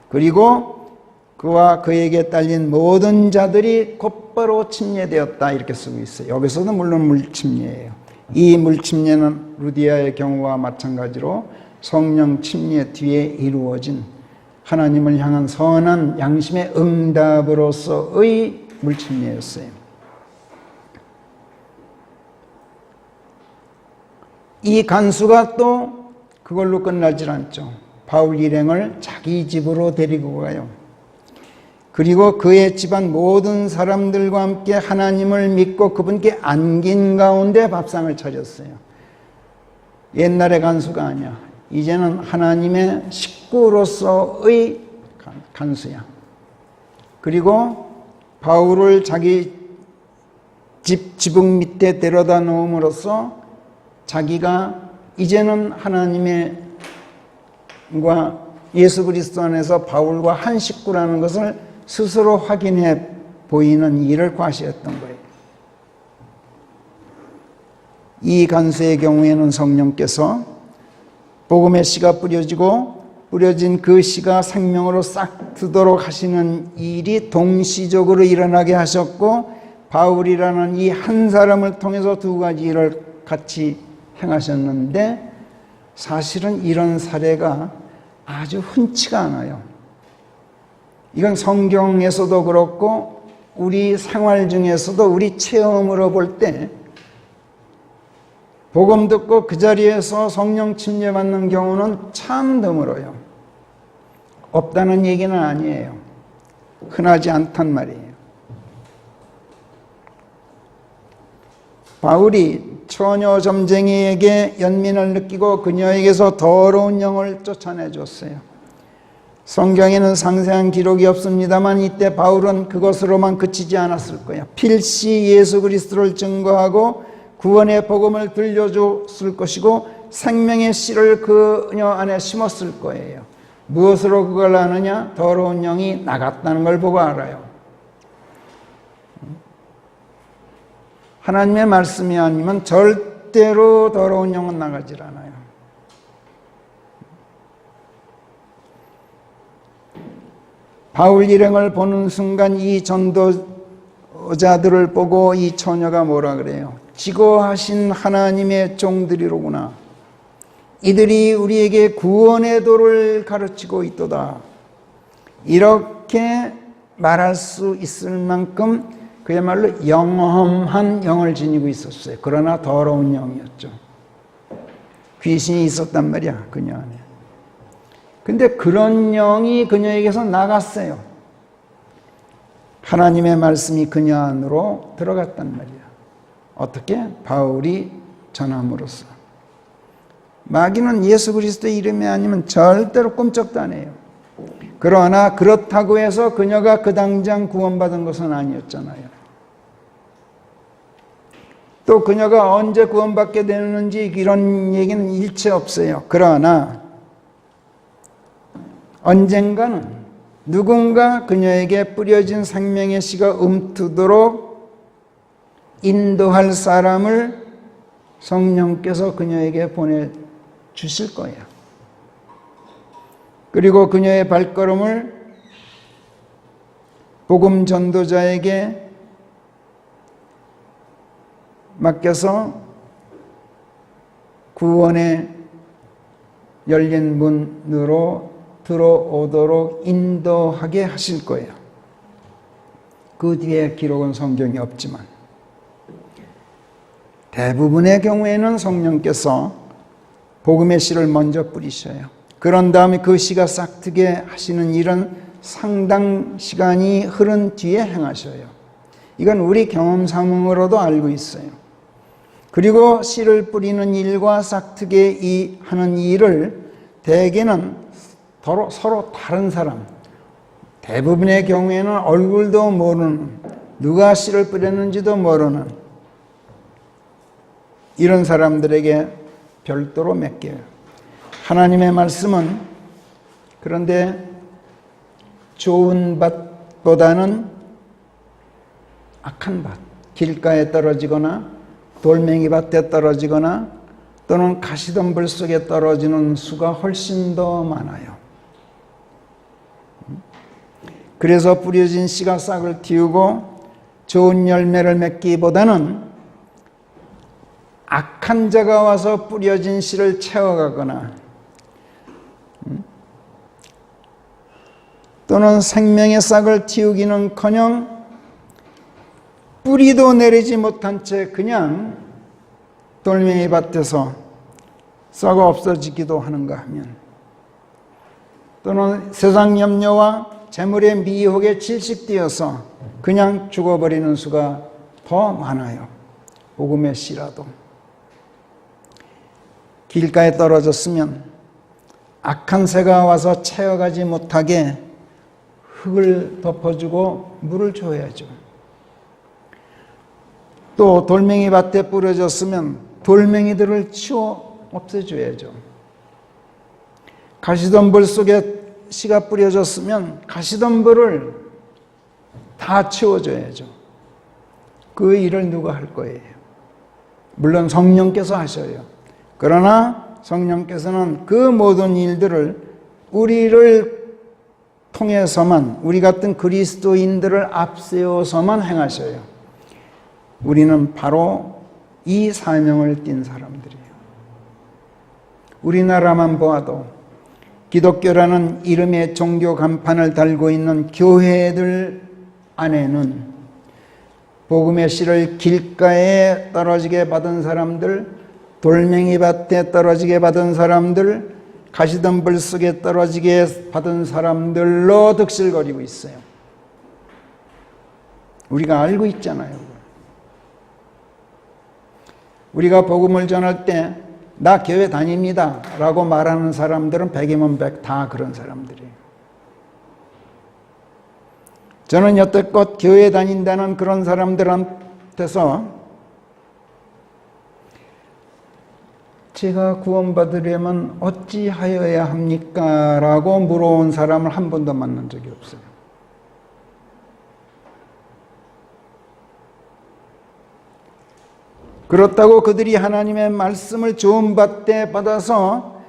그리고 그와 그에게 딸린 모든 자들이 곧바로 침례되었다 이렇게 쓰고 있어요. 여기서도 물론 물침례예요. 이 물침례는 루디아의 경우와 마찬가지로 성령 침례 뒤에 이루어진 하나님을 향한 선한 양심의 응답으로서의 물침례였어요. 이 간수가 또 그걸로 끝나질 않죠. 바울 일행을 자기 집으로 데리고 가요. 그리고 그의 집안 모든 사람들과 함께 하나님을 믿고 그분께 안긴 가운데 밥상을 차렸어요. 옛날의 간수가 아니야. 이제는 하나님의 식구로서의 간수야. 그리고 바울을 자기 지붕 밑에 데려다 놓음으로써 자기가 이제는 하나님과 예수 그리스도 안에서 바울과 한 식구라는 것을 스스로 확인해 보이는 일을 과시했던 거예요. 이 간수의 경우에는 성령께서 복음의 씨가 뿌려진 그 씨가 생명으로 싹 트도록 하시는 일이 동시적으로 일어나게 하셨고, 바울이라는 이 한 사람을 통해서 두 가지 일을 같이 행하셨는데, 사실은 이런 사례가 아주 흔치가 않아요. 이건 성경에서도 그렇고 우리 생활 중에서도 우리 체험으로 볼 때 복음 듣고 그 자리에서 성령 침례받는 경우는 참 드물어요. 없다는 얘기는 아니에요. 흔하지 않단 말이에요. 바울이 처녀 점쟁이에게 연민을 느끼고 그녀에게서 더러운 영을 쫓아내 줬어요. 성경에는 상세한 기록이 없습니다만 이때 바울은 그것으로만 그치지 않았을 거예요. 필시 예수 그리스도를 증거하고 구원의 복음을 들려줬을 것이고 생명의 씨를 그녀 안에 심었을 거예요. 무엇으로 그걸 아느냐? 더러운 영이 나갔다는 걸 보고 알아요. 하나님의 말씀이 아니면 절대로 더러운 영은 나가질 않아요. 바울 일행을 보는 순간 이 전도자들을 보고 이 처녀가 뭐라 그래요? 지고하신 하나님의 종들이로구나. 이들이 우리에게 구원의 도를 가르치고 있도다. 이렇게 말할 수 있을 만큼 그야말로 영험한 영을 지니고 있었어요. 그러나 더러운 영이었죠. 귀신이 있었단 말이야, 그녀 안에. 근데 그런 영이 그녀에게서 나갔어요. 하나님의 말씀이 그녀 안으로 들어갔단 말이야. 어떻게? 바울이 전함으로써. 마귀는 예수 그리스도의 이름이 아니면 절대로 꿈쩍도 안 해요. 그러나 그렇다고 해서 그녀가 그 당장 구원받은 것은 아니었잖아요. 또 그녀가 언제 구원받게 되는지 이런 얘기는 일체 없어요. 그러나 언젠가는 누군가 그녀에게 뿌려진 생명의 씨가 움트도록 인도할 사람을 성령께서 그녀에게 보내주실 거예요. 그리고 그녀의 발걸음을 복음 전도자에게 맡겨서 구원의 열린 문으로 들어오도록 인도하게 하실 거예요. 그 뒤에 기록은 성경이 없지만 대부분의 경우에는 성령께서 복음의 씨를 먼저 뿌리셔요. 그런 다음에 그 씨가 싹트게 하시는 일은 상당 시간이 흐른 뒤에 행하셔요. 이건 우리 경험상으로도 알고 있어요. 그리고 씨를 뿌리는 일과 싹트게 하는 일을 대개는 서로 다른 사람, 대부분의 경우에는 얼굴도 모르는, 누가 씨를 뿌렸는지도 모르는 이런 사람들에게 별도로 맡겨요. 하나님의 말씀은 그런데 좋은 밭보다는 악한 밭, 길가에 떨어지거나 돌멩이 밭에 떨어지거나 또는 가시덤불 속에 떨어지는 수가 훨씬 더 많아요. 그래서 뿌려진 씨가 싹을 틔우고 좋은 열매를 맺기보다는 악한 자가 와서 뿌려진 씨를 채워가거나 또는 생명의 싹을 틔우기는커녕 뿌리도 내리지 못한 채 그냥 돌멩이 밭에서 썩어 없어지기도 하는가 하면, 또는 세상 염려와 재물의 미혹에 질식되어서 그냥 죽어버리는 수가 더 많아요. 복음의 씨라도. 길가에 떨어졌으면 악한 새가 와서 채워가지 못하게 흙을 덮어주고 물을 줘야죠. 또 돌멩이 밭에 뿌려졌으면 돌멩이들을 치워 없애줘야죠. 가시덤불 속에 씨가 뿌려졌으면 가시덤불을 다 치워줘야죠. 그 일을 누가 할 거예요? 물론 성령께서 하셔요. 그러나 성령께서는 그 모든 일들을 우리를 통해서만, 우리 같은 그리스도인들을 앞세워서만 행하셔요. 우리는 바로 이 사명을 띈 사람들이에요. 우리나라만 보아도 기독교라는 이름의 종교 간판을 달고 있는 교회들 안에는 복음의 씨를 길가에 떨어지게 받은 사람들, 돌멩이 밭에 떨어지게 받은 사람들, 가시덤불 속에 떨어지게 받은 사람들로 득실거리고 있어요. 우리가 알고 있잖아요. 우리가 복음을 전할 때 나 교회 다닙니다 라고 말하는 사람들은 백이면 백 다 그런 사람들이에요. 저는 여태껏 교회 다닌다는 그런 사람들한테서 제가 구원받으려면 어찌하여야 합니까? 라고 물어온 사람을 한 번도 만난 적이 없어요. 그렇다고 그들이 하나님의 말씀을 좋은 밭에 받아서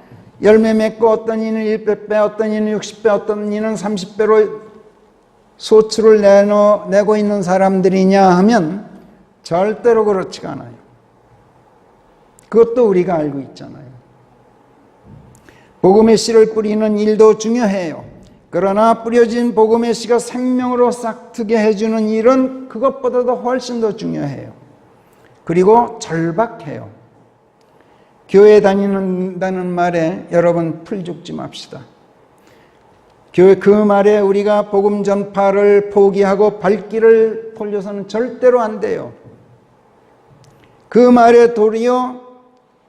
열매 맺고 어떤 이는 100배, 어떤 이는 60배, 어떤 이는 30배로 소출을 내고 있는 사람들이냐 하면 절대로 그렇지가 않아요. 그것도 우리가 알고 있잖아요. 복음의 씨를 뿌리는 일도 중요해요. 그러나 뿌려진 복음의 씨가 생명으로 싹트게 해주는 일은 그것보다도 훨씬 더 중요해요. 그리고 절박해요. 교회 다니는다는 말에 여러분 풀죽지 맙시다. 교회 그 말에 우리가 복음 전파를 포기하고 발길을 돌려서는 절대로 안 돼요. 그 말에 도리어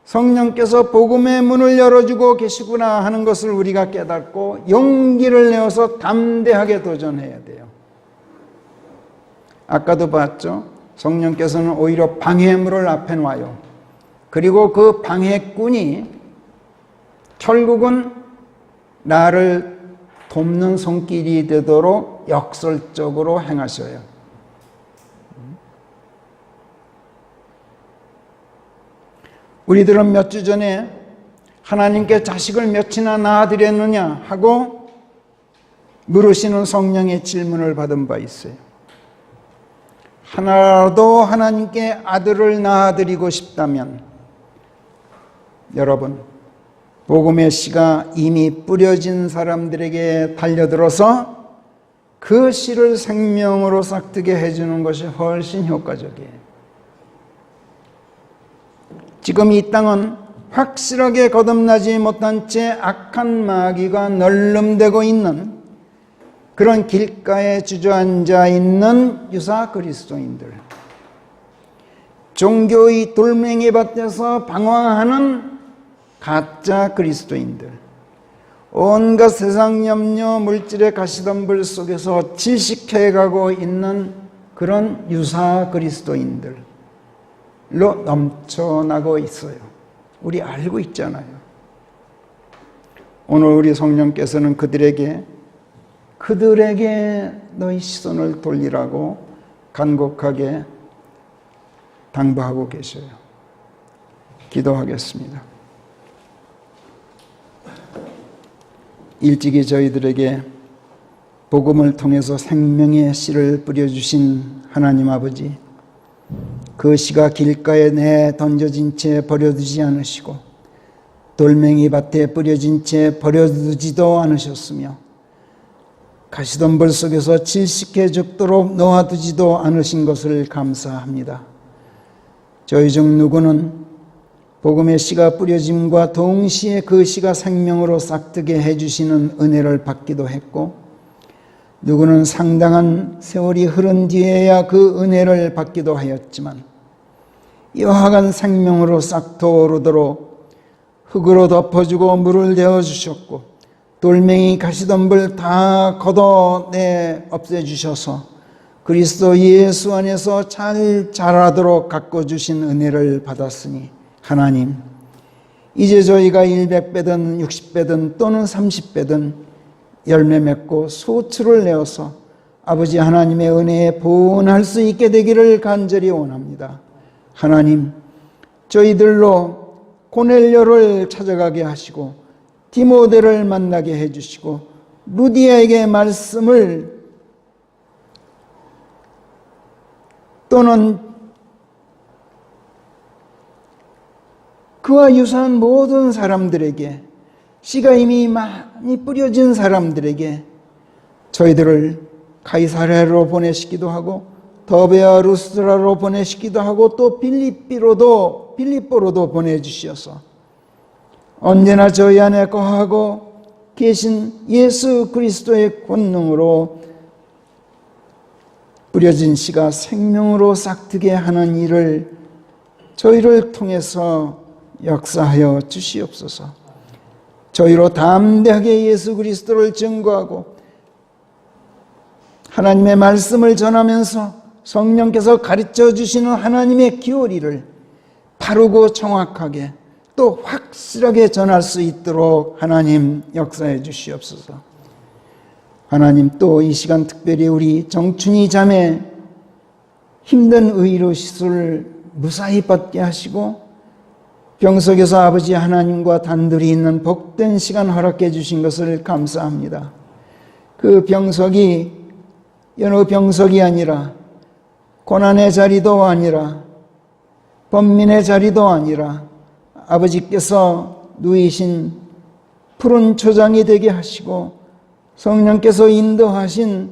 성령께서 복음의 문을 열어주고 계시구나 하는 것을 우리가 깨닫고 용기를 내어서 담대하게 도전해야 돼요. 아까도 봤죠? 성령께서는 오히려 방해물을 앞에 놔요. 그리고 그 방해꾼이 결국은 나를 돕는 손길이 되도록 역설적으로 행하셔요. 우리들은 몇 주 전에 하나님께 자식을 몇이나 낳아드렸느냐 하고 물으시는 성령의 질문을 받은 바 있어요. 하나라도 하나님께 아들을 낳아드리고 싶다면 여러분, 복음의 씨가 이미 뿌려진 사람들에게 달려들어서 그 씨를 생명으로 싹트게 해주는 것이 훨씬 효과적이에요. 지금 이 땅은 확실하게 거듭나지 못한 채 악한 마귀가 널름대고 있는 그런 길가에 주저앉아 있는 유사 그리스도인들, 종교의 돌멩이 밭에서 방황하는 가짜 그리스도인들, 온갖 세상 염려 물질의 가시덤불 속에서 질식해가고 있는 그런 유사 그리스도인들로 넘쳐나고 있어요. 우리 알고 있잖아요. 오늘 우리 성령께서는 그들에게 너희 시선을 돌리라고 간곡하게 당부하고 계셔요. 기도하겠습니다. 일찍이 저희들에게 복음을 통해서 생명의 씨를 뿌려주신 하나님 아버지, 그 씨가 길가에 던져진 채 버려두지 않으시고 돌멩이 밭에 뿌려진 채 버려두지도 않으셨으며 가시덤불 속에서 질식해 죽도록 놓아두지도 않으신 것을 감사합니다. 저희 중 누구는 복음의 씨가 뿌려짐과 동시에 그 씨가 생명으로 싹트게 해주시는 은혜를 받기도 했고, 누구는 상당한 세월이 흐른 뒤에야 그 은혜를 받기도 하였지만, 이와 같은 생명으로 싹트오르도록 흙으로 덮어주고 물을 데워주셨고 돌멩이 가시덤불 다 걷어내 없애주셔서 그리스도 예수 안에서 잘 자라도록 가꿔주신 은혜를 받았으니 하나님, 이제 저희가 100배든 60배든 또는 30배든 열매 맺고 소출을 내어서 아버지 하나님의 은혜에 보응할 수 있게 되기를 간절히 원합니다. 하나님, 저희들로 고넬료를 찾아가게 하시고 디모데를 만나게 해주시고 루디아에게 말씀을 또는 그와 유사한 모든 사람들에게, 씨가 이미 많이 뿌려진 사람들에게 저희들을 가이사랴로 보내시기도 하고 더베와 루스드라로 보내시기도 하고 또 빌립보로도 보내주셔서 언제나 저희 안에 거하고 계신 예수 그리스도의 권능으로 뿌려진 씨가 생명으로 싹트게 하는 일을 저희를 통해서 역사하여 주시옵소서. 저희로 담대하게 예수 그리스도를 증거하고 하나님의 말씀을 전하면서 성령께서 가르쳐 주시는 하나님의 교리를 바르고 정확하게 또 확실하게 전할 수 있도록 하나님 역사해 주시옵소서. 하나님, 또 이 시간 특별히 우리 정춘희 자매 힘든 의료 시술을 무사히 받게 하시고 병석에서 아버지 하나님과 단둘이 있는 복된 시간 허락해 주신 것을 감사합니다. 그 병석이 여느 병석이 아니라 고난의 자리도 아니라 번민의 자리도 아니라 아버지께서 누이신 푸른 초장이 되게 하시고 성령께서 인도하신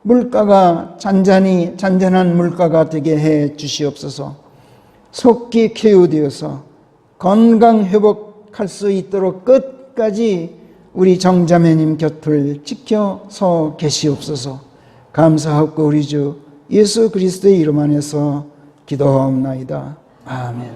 물가가 잔잔한 물가가 되게 해 주시옵소서. 속히 쾌유되어서 건강 회복할 수 있도록 끝까지 우리 정자매님 곁을 지켜서 계시옵소서. 감사하고 우리 주 예수 그리스도의 이름 안에서 기도하옵나이다. 아멘.